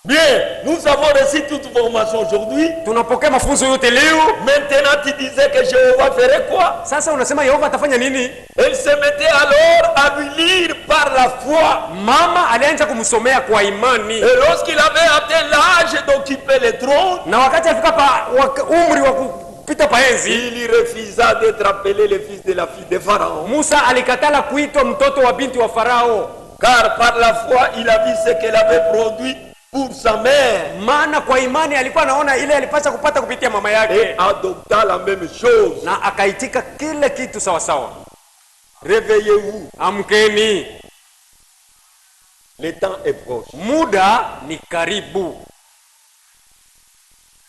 Bien, nous avons reçu toute formation aujourd'hui. Tunapokea mafunzo yote leo. Maintenant, tu disais que Jéhovah ferait quoi? Sasa unasema Yehova atafanya nini? Elle se mettait alors à lui lire par la foi. Mama alianza kumsomea kwa imani. Et lorsqu'il avait atteint l'âge d'occuper le trône, Na wakati afika pa umri wa kupita paenzi, il refusa d'être appelé le fils de la fille de Pharaon. Musa alikatala kuitwa mtoto wa binti wa Farao. Car par la foi, il a vu ce qu'elle avait produit pour sa mère. Maana kwa imani alikuwa anaona ile alipaswa kupata kupitia mama Et yake, adopta la même chose. na akaitika kila kitu sawa sawa. Réveillez-vous, Amkeni, le temps est proche. muda ni karibu.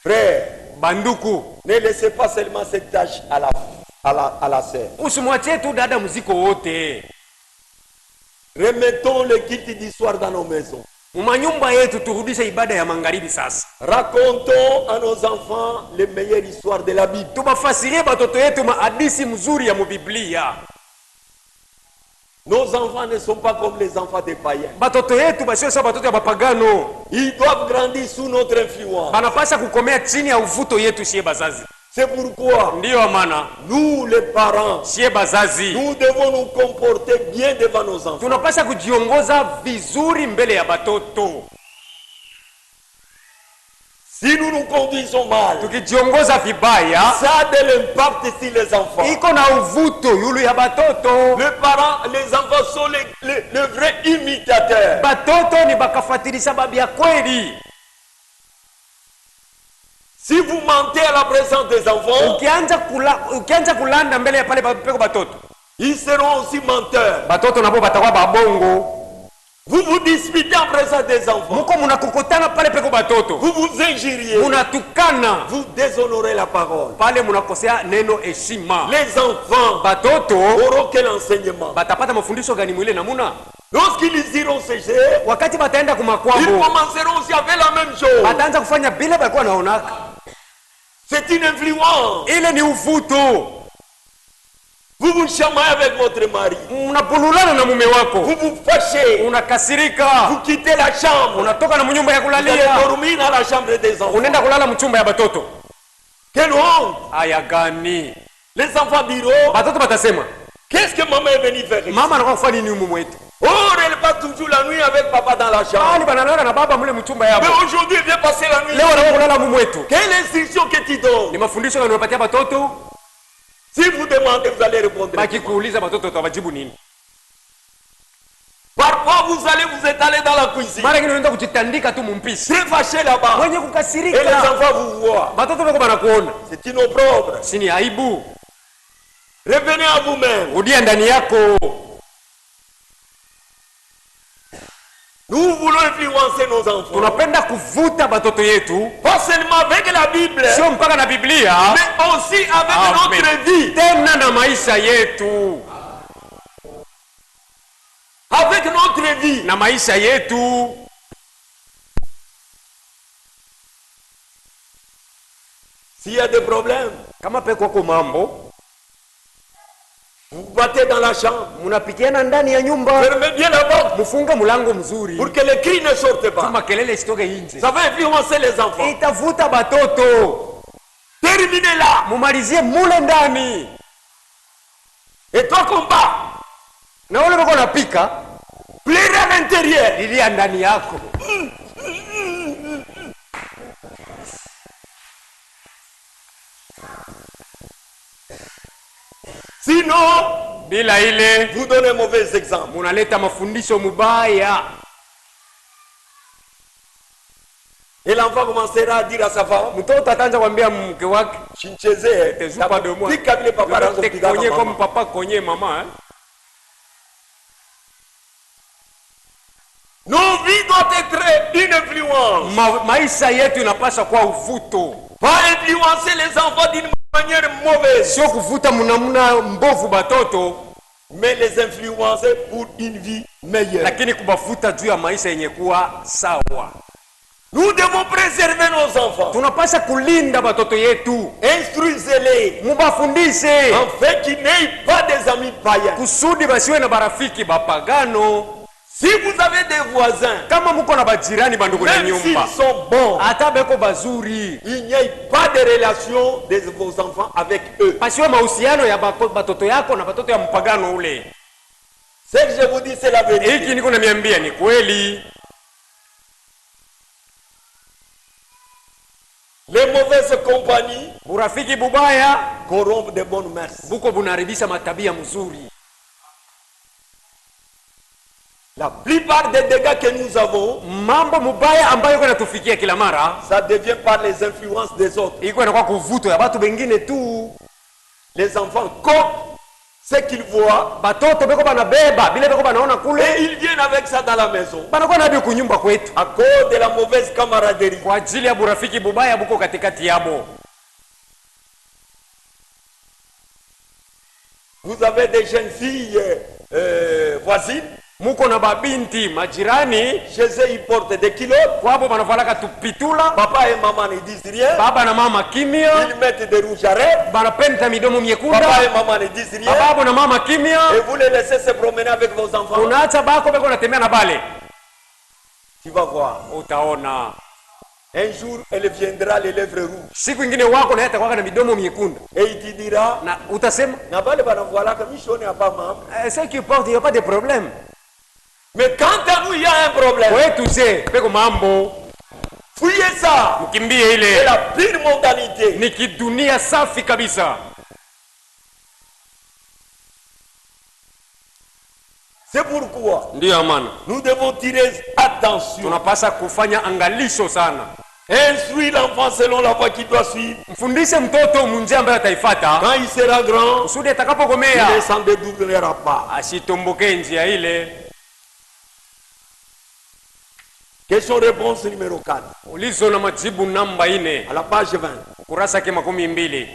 Frère, Banduku, ne laissez pas seulement cette tâche à la sœur. usimwachie tu dada mziko wote. Remettons le culte du soir dans nos maisons. Mumanyumba yetu turudishe ibada ya magharibi sasa. Racontons à nos enfants les meilleures histoires de la Bible. Tubafasirie batoto yetu mahadisi mzuri ya mubiblia. Nos enfants ne sont pas comme les enfants des païens. Batoto yetu basio sawa batoto ya bapagano. Ils doivent grandir sous notre influence. Banapasha kukomea chini ya uvuto yetu shie bazazi. C'est pourquoi Ndiyo maana nous les parents, sie bazazi nous devons nous comporter bien devant nos enfants. tunapasha kujiongoza vizuri mbele ya batoto. Si nous nous conduisons mal, Tukijiongoza vibaya ça a de l'impact sur les enfants. iko na uvuto yulu ya batoto. Les parents, les enfants sont les vrais imitateurs. Batoto ni bakafuatilisha babia kweli. Si vous mentez à la présence des enfants, Ukianza kulanda mbele ya pale peko batoto, ils seront aussi menteurs. batoto nabo batakuwa babongo. Vous vous disputez en présence des enfants. Muko munakokotana pale peko batoto, Vous vous injuriez. munatukana Vous déshonorez la parole. pale, munakosea neno heshima. Les enfants Batoto auront quel enseignement? batapata mafundisho gani mwile namuna? Lorsqu'ils iront sécher, Wakati bataenda ils kumakwabo, commenceront aussi avec la même chose. bataanza kufanya bila balikuwa naonaka. C'est une influence. Ile ni uvuto. Vous vous chamaillez avec votre mari. Unapululana na mume wako, Vous vous fâchez. unakasirika, Vous quittez la chambre. unatoka na mnyumba ya Vous allez kulalia, dormir dans la chambre des enfants. unaenda kulala mchumba ya batoto. Quelle honte! Aya gani? Les enfants diront, Batoto batasema, qu'est-ce que maman est venue faire ici? mama anakuwa kufanya nini humu mwetu? Oh, elle passe toujours la nuit avec papa dans la chambre. Bali banalala na baba mule mchumba Mais yabo. aujourd'hui, elle vient passer la nuit. Leo anakuwa kulala humu mwetu. Quelle instruction que tu donnes? Ni mafundisho gani unapatia batoto? Si vous demandez, vous allez répondre. Baki kuuliza batoto utawajibu nini? Parfois, vous allez vous étaler dans la cuisine. Mara nyingine unaenda kujitandika tu mumpisi. Très fâché là-bas. Mwenye Et les kukasirika. enfants vous voient. Batoto bako banakuona. C'est une opprobre. Si ni aibu. Revenez à vous-même. Rudia ndani yako. Nous voulons influencer nos enfants. Tunapenda kuvuta batoto yetu, Pas seulement avec la Bible, sio mpaka na Biblia, mais aussi avec Amen. notre vie. Tena na maisha yetu. Avec notre vie. Na maisha yetu. S'il y a des problèmes, Kama peko kwa mambo, vous battez dans la chambre. munapikiana ndani ya nyumba. Fermez bien la porte Mufunga mulango mzuri. pour que les cris ne sortent pas. Kama kelele isitoke nje. Ça va influencer les enfants. Itavuta batoto. Terminez là. Mumalizie mule ndani. Et toi combat. Na wale wako napika, Pleurez à l'intérieur. lilia ndani yako. Sinon, Bila ile vous donnez un mauvais exemple. munaleta mafundisho mubaya. Et l'enfant commencera à dire à sa femme, Mtoto ataanza kuambia mke wake, Chincheze, tezupa de moi. pika vile papa Te anakupiga konye kama comme mama. papa konye mama. Nos vies doivent être une influence. Maisha yetu inapaswa kuwa uvuto. Pas influencer les enfants d'une manière mauvaise, Sio kuvuta munamuna mbovu batoto, mais les influencer pour une vie meilleure. lakini kubafuta juu ya maisha yenye kuwa sawa. Nous devons préserver nos enfants. Tunapaswa kulinda batoto yetu. Instruisez-les Mubafundishe afin qu'ils n'aient pas des amis païens. kusudi basiwe na barafiki bapagano. Si vous avez des voisins, Kama muko na bajirani bandugu na même nyumba, s'ils sont bons, hata beko bazuri, il n'y a pas de relation de vos enfants avec eux. pasiwe mahusiano ya batoto yako na batoto ya mpagano ule. Ce que je vous dis, c'est la vérité. Hiki niko namiambia ni kweli. Les mauvaises compagnies Burafiki bubaya corrompent de bonnes mœurs. buko bunaribisha matabia mzuri. La plupart des dégâts que nous avons, Mambo mubaya ambayo iko natufikia kila mara ça devient par les influences des autres. iko inakuwa kuvuto ya batu bengine tu. Les enfants copient ce qu'ils voient Batoto beko banabeba bile beko banaona et kule, ils viennent avec ça dans la maison. banakuwa nabyo kunyumba kwetu À cause de la mauvaise camaraderie. kwa ajili ya burafiki bubaya buko katikati yabo. Vous avez des jeunes filles voisines, Muko na babinti majirani chez eux ils portent des kilos. kwabo banavalaka tupitula, Papa et maman ne disent rien. baba na mama kimya, Ils mettent des rouges à lèvres. banapenda midomo Papa miekunda, et maman ne disent rien. baba na mama kimya. Et vous les laissez se promener avec vos enfants. Unaacha bako beko natembea na bale, Tu vas voir. utaona Un jour, elle viendra les lèvres rouges. Siku ingine wako naye atakuwa na midomo miekundu. Et il te dira, Na utasema, n'a pas le ballon, voilà, comme je n'ai pas maman. ce qui porte, il n'y a pas de problème. Mais quand à nous, il y a un problème. Kwetu se, peko mambo, Fouillez ça. mkimbie C'est ile. la pire mondanité. Ni kidunia safi kabisa. C'est pourquoi Ndiyo maana nous devons tirer attention. tunapasa kufanya angalisho sana. Instruire l'enfant selon la voie qu'il doit suivre. Mfundishe mtoto munjia ambayo ataifata, Quand il sera grand, kusudi il atakapokomea ne s'en détournera pas. asitomboke njia ile. Question-réponse numéro 4. Ulizo na majibu namba 4, À la page 20. kurasa ke 12.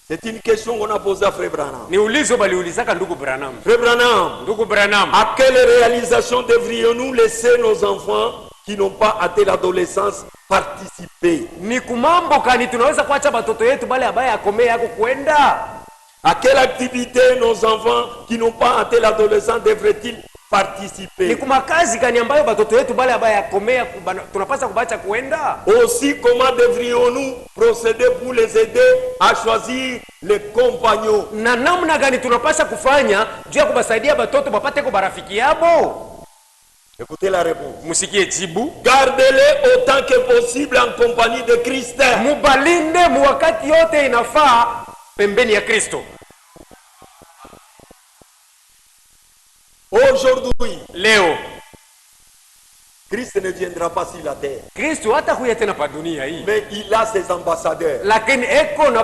C'est une question qu'on a posée à Frère Branham. Ni ulizo baliulizaka ndugu Branham. Frère Branham, Ndugu Branham, à quelle réalisation devrions-nous laisser nos enfants qui n'ont pas atteint l'adolescence participer? ni kumambo kani tunaweza kuacha batoto yetu bale abaya akomea yako kwenda? À quelle activité nos enfants qui n'ont pas atteint l'adolescence devraient-ils Ni participer? kumakazi kani ambayo batoto yetu bale abaya akomea tunapasa kubacha kwenda? Aussi, comment devrions-nous procéder pour les aider à choisir les compagnons? Na namna gani tunapasa kufanya juu ya kubasaidia batoto bapate ko barafiki yabo? Écoutez la réponse. Musikie jibu. Gardez-les autant que possible en compagnie de Christ. Mubalinde muwakati yote inafaa pembeni ya Kristo. Aujourd'hui, Leo Christ ne viendra pas sur la terre, Kristo hata kuya tena pa dunia hii, mais il a ses ambassadeurs. lakini eko na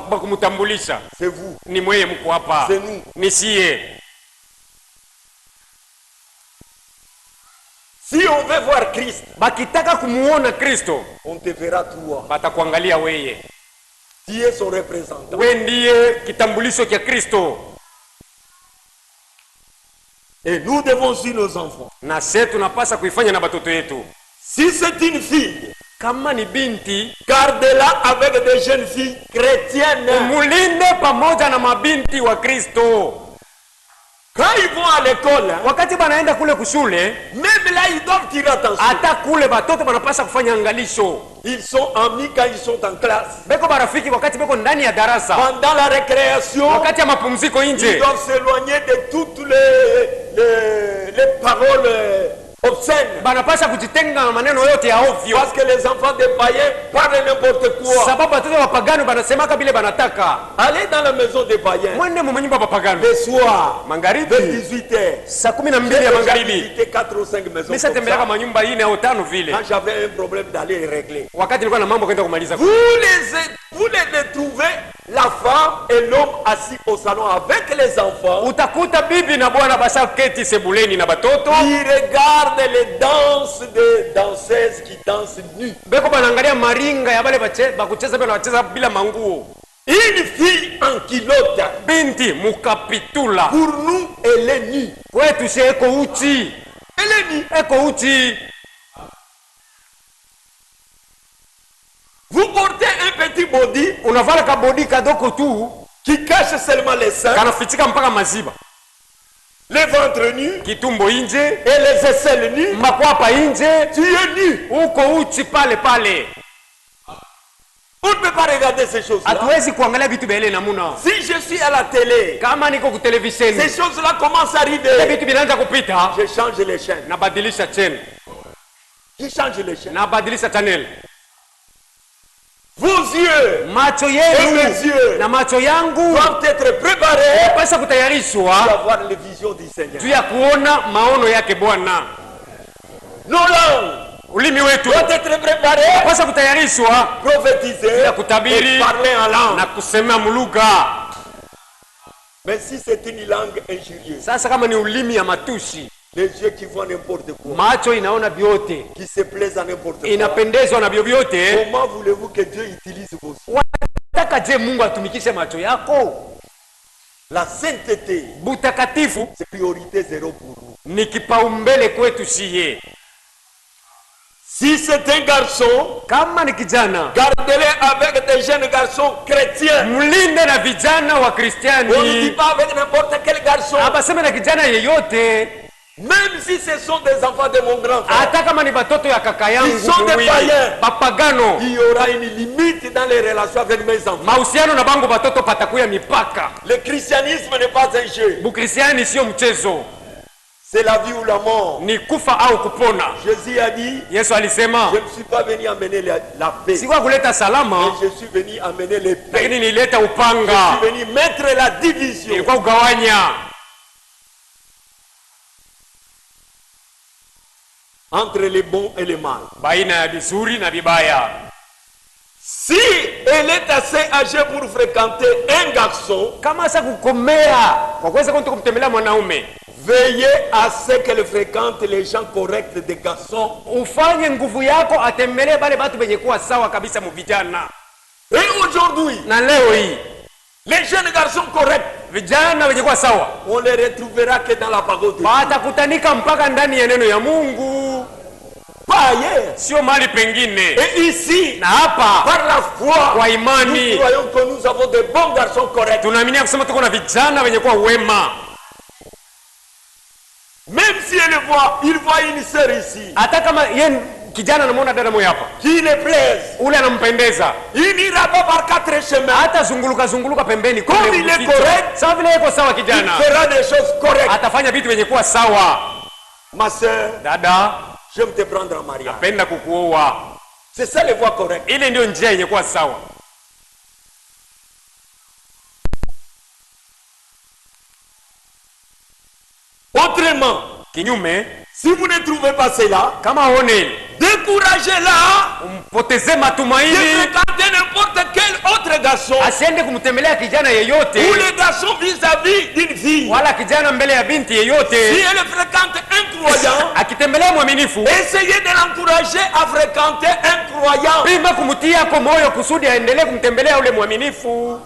bakumutambulisha. C'est vous, Ni mweye mko hapa, c'est nous. ni siye. Si on veut voir Christ, Bakitaka kumuona Kristo on te verra toi. batakuangalia weye, Tu es son représentant. we ndiye kitambulisho kya Kristo. Et nous devons suivre nos enfants. Na sisi tunapasa kuifanya na batoto yetu. Si c'est une fille, Kama ni binti, gardez-la avec des jeunes filles chrétiennes. mulinde pamoja na mabinti wa Kristo. Quand ils vont à l'école, Wakati banaenda kule kushule, même là, ils doivent tirer attention. hata kule batoto banapasa kufanya angalisho. Ils sont amis quand ils sont en classe. Beko barafiki wakati beko ndani ya darasa, Pendant la récréation, wakati ya mapumziko ils nje, doivent s'éloigner de toutes les paroles obscènes. banapasha kujitenga na maneno yote ya ovyo, Parce que les enfants des païens parlent n'importe quoi. sababu watoto wa pagano banasemaka vile banataka. Allez dans la maison des païens. Mwende mu manyumba ya pagano Le soir, magharibi vers 18h. saa 12 ya magharibi. Visité 4 ou 5 maisons. Nisha Comme tembeleka ça. manyumba 4 au 5 vile, Quand j'avais un problème d'aller les régler. wakati nilikuwa na mambo kwenda kumaliza. Vous les trouvez, la femme et l'homme assis au salon avec les enfants. Utakuta bibi na bwana basa keti sebuleni na batoto, Ils regardent les danses des danseuses qui dansent nues. beko banaangalia maringa ya bale bakucheza bila wacheza bila manguo. Une fille en culotte, Binti mukapitula, pour nous, elle est nue. kwetu she eko uchi, Elle est nue. eko uchi. Vous portez un petit body Unavala kabodi kadoko tu qui cache seulement les seins, kanafichika mpaka maziba, les ventres nus kitumbo inje, et les aisselles nues. makwapa inje, Tu es nu. uko uchi pale pale. On ne peut pas regarder ces choses-là. Hatuwezi kuangalia vitu vya ile namuna. Si je suis à la télé, Kama niko ku televisheni, ces choses-là commencent à ile arriver. vitu vinaanza kupita, Je change les chaînes. nabadilisha channel, Je change les chaînes. nabadilisha channel. Vos yeux Macho et yenu mes yeux na macho yangu doivent être préparés pasa pour kutayarishwa avoir les visions du Seigneur. juu ya kuona maono yake Bwana. Nos langues Ulimi wetu doivent être préparés pasa kutayarishwa pour prophétiser ya kutabiri et parler en langue. na kusema mulugha. Mais si c'est une langue injurieuse, Sasa kama ni ulimi ya matusi, les yeux qui voient n'importe quoi, macho inaona vyote, qui se plaisent à n'importe quoi, inapendezwa na vyovyote, comment voulez-vous que Dieu utilise vos yeux? wataka je Mungu atumikishe macho yako? La sainteté, Butakatifu c'est priorité zéro pour nous. ni kipaumbele kwetu siye. Si c'est un garçon, kama ni kijana, gardez-le avec des jeunes garçons chrétiens. mlinde na vijana wa On ne dit Kristiani. pas avec n'importe quel garçon. Abaseme na kijana yeyote, Même si ce sont des enfants de mon grand frère, hata kama ni batoto ya kaka yangu Ils sont des mwili, païens. bapagano, il y aura une limite dans les relations avec mes enfants. mahusiano na bangu batoto patakuya mipaka. Le christianisme n'est pas un jeu. Bukristiani sio mchezo, C'est la vie ou la mort. ni kufa au kupona. Jésus a dit, Yesu alisema, je ne suis pas venu amener la paix, sikuwa kuleta salama, mais je suis venu amener les paix. lakini nileta Je upanga, suis venu mettre la division. ilikuwa kugawanya Entre les bons et les mal. baina ya vizuri na vibaya. Si elle est assez âgée pour fréquenter un garçon, Kama sasa kukomea kwa kuweza kwenda kumtembelea mwanaume, veillez à ce qu'elle fréquente les gens corrects des garçons. ufanye nguvu yako atembelee bale batu benye kuwa sawa kabisa mu vijana. Et aujourd'hui, Na leo hii les jeunes garçons corrects, vijana wenye kuwa sawa on les retrouvera que dans la parole de Dieu. watakutanika mpaka ndani ya neno ya Mungu, Pas ailleurs. sio mahali pengine. Et ici, Na hapa par la foi, kwa nous imani croyons que nous avons de bons garçons corrects. tunaaminia kusema tuko na vijana wenye kuwa wema. Même si il voit une sœur ici Hata kama ye kijana anamuona dada moja hapa, qui le plaise, ule anampendeza, il n'ira pas par 4 chemins. hata zunguluka pembeni kule Comme il est kuficha. correct, Sawa vile yuko sawa Il kijana, fera des choses correctes. atafanya vitu vyenye kuwa sawa. Ma sœur, Dada, j'aime te prendre en mariage. napenda kukuoa. C'est ça les voies correctes. Ile ndio njia yenye kuwa sawa. Autrement, Kinyume, si vous ne trouvez pas cela, kama aone découragez-la umpoteze de matumaini, fréquenter n'importe quel autre garçon asiende kumtembelea kijana yeyote, ou les garçons vis-à-vis d'une fille. wala kijana mbele ya binti Si yeyote. elle fréquente un croyant, Akitembelea mwaminifu, essayez de l'encourager à fréquenter un croyant. pima kumtia kwa moyo kusudi aendelee kumtembelea ule mwaminifu.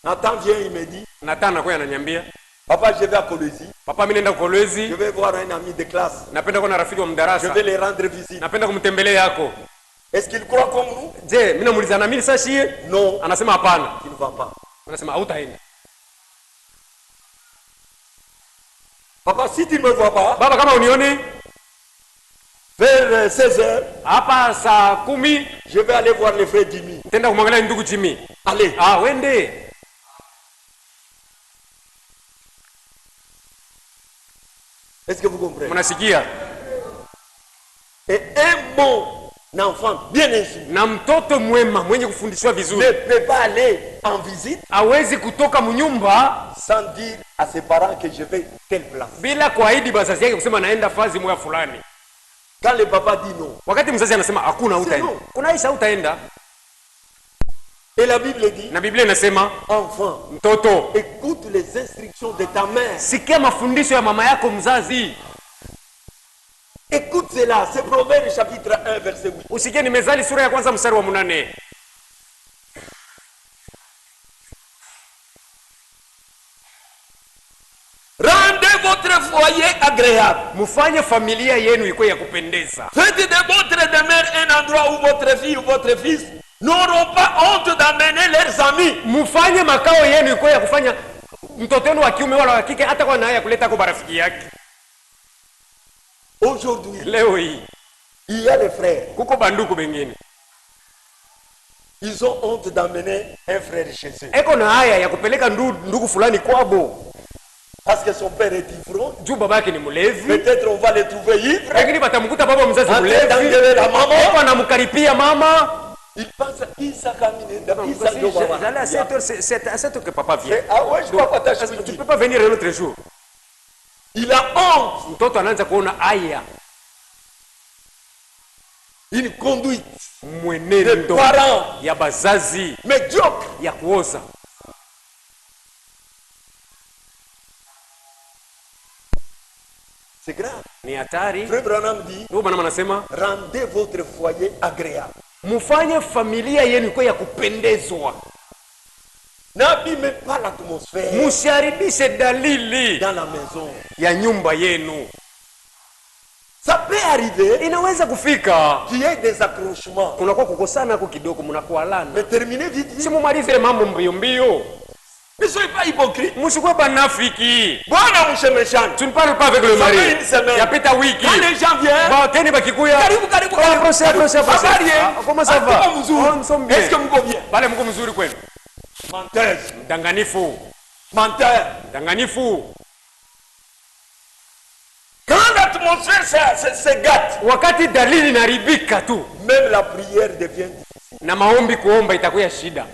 Nathan vient, il me dit, Natana kwa ananiambia, papa, je vais à Colosie. papa, mimi naenda Je Kolwezi, vais voir un ami de classe. napenda kuwa na rafiki wa Je mdarasa, vais les rendre visite. napenda kumtembelea yako. Est-ce qu'il croit comme nous? Je, mimi namuuliza na mimi sasa shie? Non, Anasema hapana. il ne va pas. Anasema hautaenda. Papa, si tu ne me vois pas, Baba, kama unioni vers 16 heures, hapa saa 10, je vais aller voir les frères Jimmy. tenda kumwangalia ndugu Jimmy. Allez. Ah, wende. Est-ce que vous comprenez? Mnasikia? Et un bon enfant bien instruit Na mtoto mwema mwenye kufundishwa ne vizuri peut pas aller en visite hawezi kutoka mnyumba sans dire à ses parents que je vais telle place. bila kuahidi bazazi yake kusema naenda fazi moya fulani. Quand le papa dit non, Wakati mzazi anasema hakuna, hutaenda, no. kuna Aisha, hutaenda. et la Bible dit, Na Biblia inasema enfant, mtoto, écoute les instructions de ta mère. sikia mafundisho ya mama yako mzazi. Écoute cela, c'est Proverbe chapitre 1 verset 8. Usikie ni Mezali sura ya kwanza mstari wa 8. Rendez votre foyer agréable. Mufanye familia yenu ikuwe ya kupendeza. Faites de votre demeure un endroit où votre fille ou votre fils n'auront pas honte d'amener leurs amis. Mufanye makao yenu ikuwe ya kufanya mtoto wenu wa kiume wala wa kike hata kwa naye kuleta kwa rafiki yake. Aujourd'hui, Leo hii il y a des frères, kuko banduku bengine ils ont honte d'amener un frère chez eux. eko na haya ya kupeleka ndugu fulani kwabo, Parce que son père est ivrogne. juu babake ni mlevi, Peut-être on va le trouver ivre. lakini batamkuta baba mzazi En train mlevi, d'engueuler la maman. eko anamkaripia mama. Il pense à Issa Kamine. J'allais à 7 heures, c'est à 7 heures que papa vient. Ah ouais, je crois pas Est-ce que tu peux pas venir un autre jour? Il a honte. Mtoto anaanza kuona haya Une conduite de mwenendo parents ya bazazi médiocre. ya kuoza. C'est grave. Ni hatari. Frère Branham dit, Ndio bwana anasema rendez votre foyer agréable. mufanye familia yenu ikuwe ya kupendezwa, N'abîmez pas l'atmosphère musiharibishe dalili dans la maison. ya nyumba yenu. Ça peut arriver Inaweza kufika qu'il y ait des accrochements. kunakuwa kukosana huko kidogo, mnakualana. Mais terminez vite, vite. Si mumalize ile mambo mbio mbio. Ne soyez pas hypocrite. Msikuwe banafiki. Bwana mshemeshani. Tu ne parles pas avec le Ça mari. fait une semaine. Yapita wiki. Quand les gens viennent, Ba keni bakikuya. karibu, karibu, Oh, karibu. approche, approche, approche. Ça va rien. Comment ça va? Comment vous Oh, nous sommes bien. Est-ce que vous bien? Bale mko mzuri kwenu? Menteuse. Danganifu. Menteur. Danganifu. Quand l'atmosphère se gâte, Wakati dalili inaribika tu même la prière devient difficile. na maombi kuomba itakuwa shida.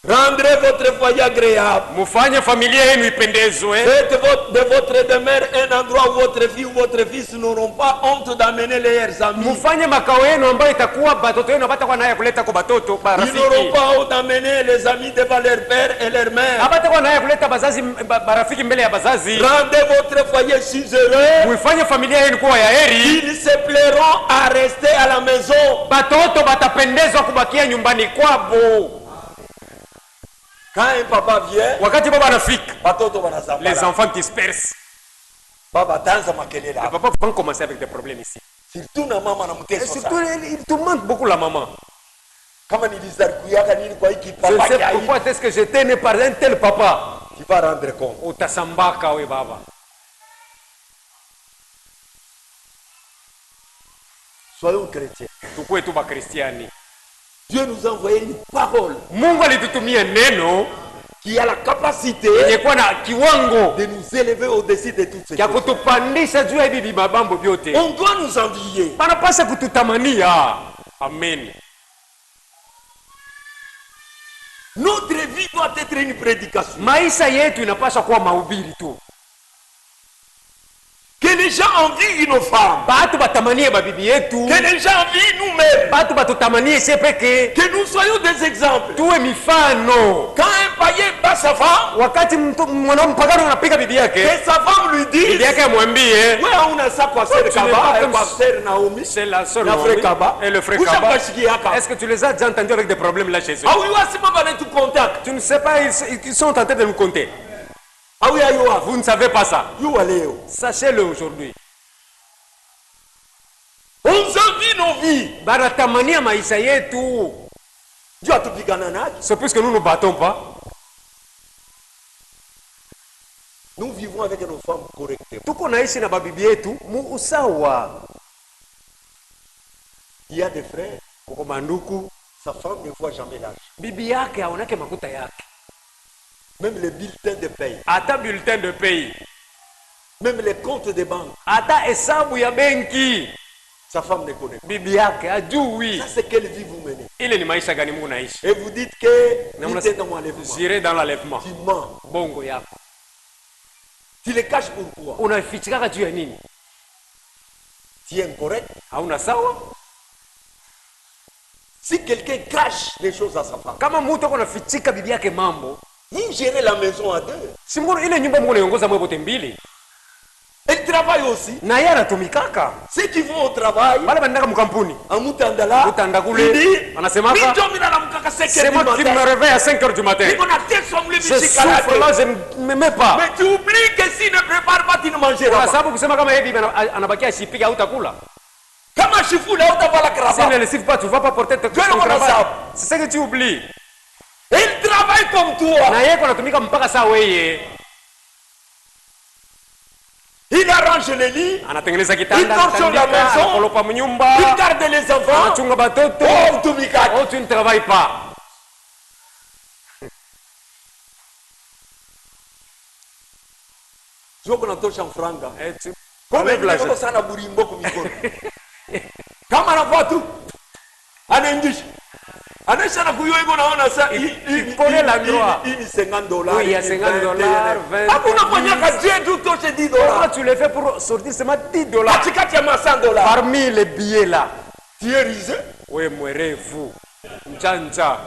Rendrez votre foyer agréable. Mufanye familia yenu ipendezwe. Faites de votre demeure un endroit où votre fille ou votre fils n'auront pas honte d'amener leurs amis. Mufanye makao yenu ambayo itakuwa batoto yenu hapata kwa naye kuleta kwa batoto Ils barafiki. n'auront pas honte d'amener les amis devant leur père et leur mère. Hapata kwa naye kuleta bazazi barafiki mbele ya bazazi. Rendez votre foyer si heureux. Muifanye familia yenu kuwa ya heri. Ils se plairont à rester à la maison. Batoto batapendezwa kubakia nyumbani kwabo. Quand un papa vient, Wakati baba anafika, batoto les wanazambara. enfants dispersent. Baba danza makelele Les hapo. papas vont commencer avec des problèmes ici. Surtout na mama na Et mteso surtout, sana. il tourmente beaucoup la maman. Kama nilizarikuyaka nini kwa hiki Je ne papa sais kia hii. pourquoi est-ce que j'étais né par un tel papa. Tu vas rendre compte. Utasambaka we baba. Soyons chrétiens. Tukue tu bakristiani. Dieu nous a envoyé une parole Mungu alitutumia neno qui a la capacité yenye kuwa na kiwango de nous élever au-dessus de toutes ces ya choses. kutupandisha juu ya hivi mabambo vyote. On doit nous envier. Panapasa kututamania. Amen. Notre vie doit être une prédication. Maisha yetu inapaswa kuwa mahubiri tu. Que les gens envient nos femmes. Batu batamanie babibi yetu. Que les gens envient nous-mêmes. Batu batutamanie sie peke. Que nous soyons des exemples. Tuwe mifano. Quand un païen bat sa femme, Wakati mwanaume mpagano anapiga bibi yake, que sa femme lui bibi dise, yake amwambie ouais, on a ça quoi, c'est le Tu n'es pas Kaba, et comme quoi, c'est Naomi, c'est la sœur la Naomi frère Kaba. et le frère Vous Kaba. savez ce qu'il y a, Kaba? Est-ce que tu les as déjà entendus avec des problèmes là chez eux? Ah oui, ouais, c'est pas mal tout contact. Tu ne sais pas, ils sont en train de nous compter. Ah oui, ah, yo, Vous ne savez pas ça. yo, allez, yo. Sachez-le aujourd'hui. On envie nos vies. Banatamania maisha yetu. Dieu a tout piqué en âge. C'est puisque nous ne nous battons pas. Nous vivons avec nos femmes correctement. Tuko naishi na babibi yetu usawa. Il y a des frères, Kuko banduku, sa femme ne voit jamais l'âge. bibi yake haonake makuta yake. Même les bulletins de paye, Ata bulletin de pays, même les comptes de banque, ata hesabu ya benki, sa femme ne connaît pas. bibi yake ajui. Ça, c'est quelle vie vous menez. Ile ni maisha gani Mungu naishi? Et vous dites que Na tu muna- es dans l'enlèvement. J'irai dans l'enlèvement. Tu mens. Bongo yako. Tu les caches pourquoi? Unafichikaka juu ya nini? Tu es incorrect. Hauna sawa? Si quelqu'un cache les choses à sa femme, Kama mtu ako nafichika bibi yake mambo, il gère la maison à deux. si Mungu ile nyumba Mungu anaiongoza mwe bote mbili. Elle travaille aussi. Na yeye anatumikaka. Ceux qui vont au travail, Wale bandaka mkampuni. en Moutandala, Mutanda kule, il dit, anasemaka, Mito mina na mkaka 5 c'est heures moi du qui me matin. réveille à 5h du matin. Niko na tête sombre Je bichi souffre kalate. là, je ne me mets pas. Mais tu oublies que s'il ne prépare pas, tu ne mangeras Kwa pas. sababu kusema kama hivi anabakia asipige hautakula. Kama chifu là, on va la Si ne cravate. le siffle pas, tu vas pas porter ton Je le cravate. vois. C'est ça que tu oublies. Il travaille comme toi. Na yeye kwa natumika mpaka saa wewe. Il arrange le lit. Anatengeneza kitanda, Il dort sur la anatandika, maison. anakolopa Il mnyumba, garde les enfants. anachunga batoto. Oh, tumikaki. Oh, tu ne travailles pas. Joko natosha mfranga. Eh, tu Kama enlève la niko sana burimbo kumikono. Kama anakuwa tu anaingisha. Anaisha na kuyo iko naona sa Il connaît l'endroit. Hii ni $50. Oui, il y a $50, 20. Hakuna fanya kazi yetu toshe $10. Comment tu le fais pour sortir seulement $10 Katikati ya $100. parmi les billets là? Tu es risé. We mwerevu. Mchanja.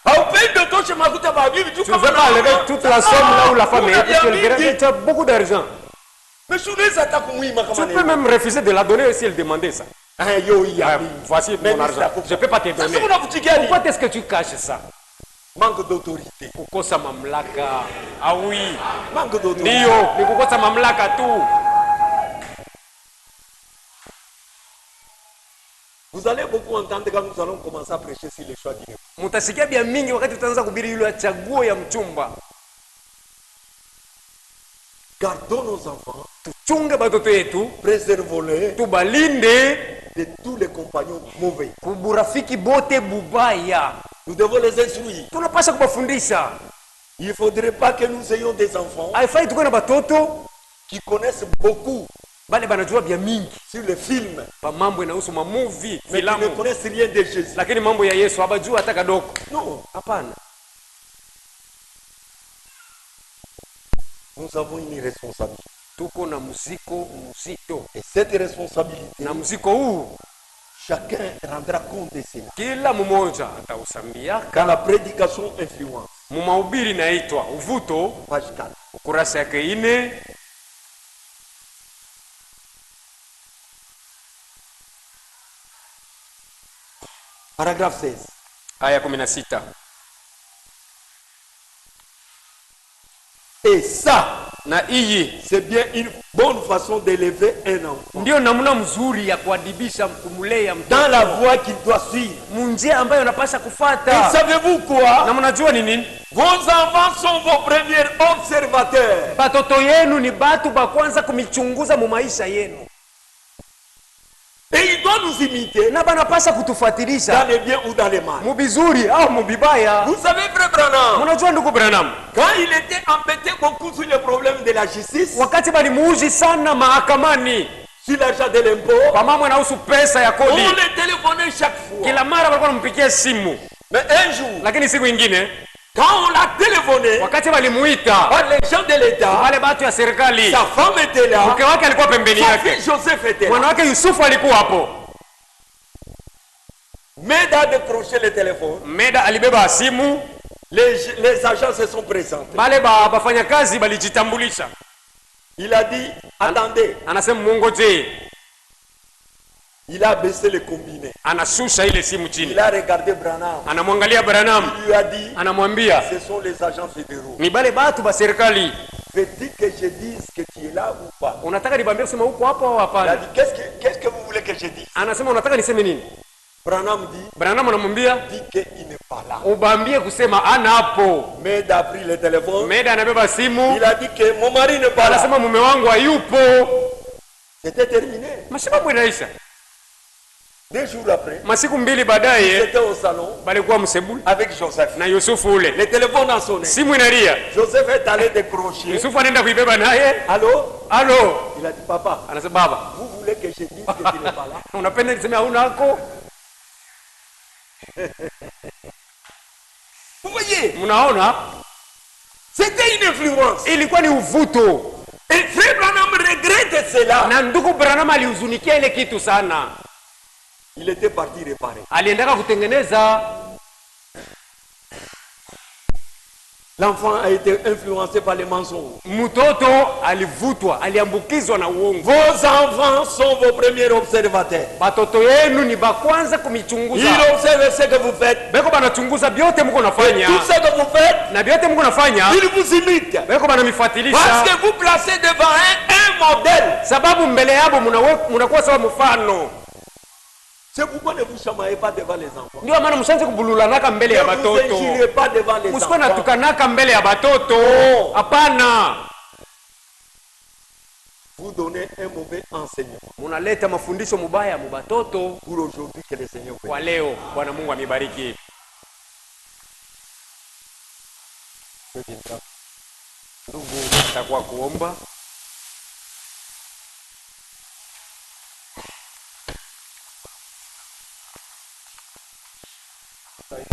Haupei de toshe makuta babibi tu Tu ne veux pas enlever toute la somme là où la femme est. Tu le verras, tu as beaucoup d'argent. Mais sunaweza hata kumuima Tu kama peux même refuser de la donner si elle demandait ça. Yo hii Ah, ya. voici Mais mon argent. Je ne peux pas te donner. Sasa unakuchikia nini? Pourquoi est-ce que tu caches ça? Manque d'autorité. kukosa mamlaka. Ah oui, Manque d'autorité. ndio ni kukosa mamlaka tu. Vous allez beaucoup entendre quand nous allons commencer à prêcher sur le choix du époux. Mutasikia bia mingi wakati tutaanza kuhubiri yule chaguo ya mchumba. Gardons nos enfants, Tuchunge batoto yetu, préservons-les tubalinde de tous les compagnons mauvais. kuburafiki bote bubaya. Nous devons les instruire. Tunapasha kubafundisha. Il ne faudrait pas que nous ayons des enfants Haifai tuko na batoto qui connaissent beaucoup bale banajua bia mingi sur les films, pa mambo inahusu mamovie, mais qui ne filamu, connaissent rien de Jésus. lakini mambo ya Yesu habajua hata kadoko. Non, Hapana. nous avons une responsabilité. Tuko na muziko mzito, Et cette responsabilité, na muziko huu chacun rendra compte de cela. kila mmoja atausambiaka. Quand la prédication influence, Mumahubiri naitwa Uvuto, page 4. ukurasa yake 4. Paragraphe 16. Aya 16. Et ça, Na iyi c'est bien une bonne façon d'élever un enfant ndio namna mzuri ya kuadibisha, kumlea mtoto dans la voie qu'il doit suivre. munjia ambayo unapasha Et kufata. savez-vous quoi? Na mnajua ni nini? Vos enfants sont vos premiers observateurs. Batoto yenu ni batu ba kwanza kumichunguza mu maisha yenu, Et ils doivent nous imiter na banapasha dans kutufuatilisha les biens ou dans les mal. mubizuri au mubibaya. Vous savez, frère Branham, Mnajua ndugu Branham, quand il était embêté beaucoup sur les problèmes de la justice, wakati balimuuzi sana mahakamani sur l'argent de l'impôt, kwa mambo yanahusu pesa ya on kodi, les téléphonait chaque fois. kila mara walikuwa wanampigia simu, Mais un jour, lakini siku ingine quand on l'a téléphoné wakati walimuita par les gens de l'État, wale batu ya serikali, sa femme était là, mke wake alikuwa pembeni son yake, fils Joseph était là. mwana wake Yusufu alikuwa hapo. Meda a décroché le téléphone. Meda alibeba simu, Les agents se sont présentés. bale bafanyakazi balijitambulisha. Il a dit, attendez. Anasema mungoje, Il a baissé le combiné. anashusha ile simu chini, Il a regardé Branham. anamwangalia Branham, Il lui a dit, anamwambia ce sont les agents fédéraux. ni bale batu ba serikali, Veux-tu que je dise que tu es là ou pas? unataka nibambie kusema huko hapo au Il a hapana? dit, qu'est-ce que vous voulez que je dise? Anasema unataka niseme nini? Branham dit, Branham anamwambia dit qu'il n'est pas là. ubambie kusema ana hapo. Meda a pris le téléphone. Meda anabeba simu, Il a dit que mon mari n'est pas là. anasema mume wangu hayupo. C'était terminé. Masibabu inaisha. 2 jours après, Masiku mbili baadaye j'étais au salon balikuwa msebuli avec Joseph. na Yusufu ule, Le téléphone a sonné. simu inalia, Joseph est allé décrocher. Yusufu anaenda kuibeba naye. Allô? Alo, Il a dit, papa, anasema baba, vous voulez que je dise que tu n'es pas là? unapenda niseme hauna hako? Vous voyez, Mnaona, c'était une influence. ilikuwa ni uvuto, Et frère Branham regrette cela. na ndugu Branham alihuzunikia ile kitu sana. Il était parti réparer. Aliendaka kutengeneza. L'enfant a été influencé par les mensonges. Mtoto alivutwa, aliambukizwa na uongo. Vos enfants sont vos premiers observateurs. Batoto yenu ni ba kwanza Ils kumichunguza, observent ce que vous faites. beko banachunguza byote mko Et nafanya, tout ce que vous faites, na byote mko nafanya ils vous imitent. beko banamifuatilisha, Parce que vous placez devant un modèle. sababu mbele yabo munakuwa sawa mfano. C'est pourquoi ne vous chamaillez pas devant les enfants. Ndio maana mshanze kubululanaka mbele ya Ne vous batoto, injuriez pas devant les musikuwe enfants. natukanaka mbele ya batoto. Oh. Hapana, Vous donnez un mauvais enseignement. munaleta mafundisho mubaya mu batoto. Pour aujourd'hui, que le Seigneur vous Kwa leo, Bwana Mungu amibariki. bénisse. Ndugu, atakuwa kuomba.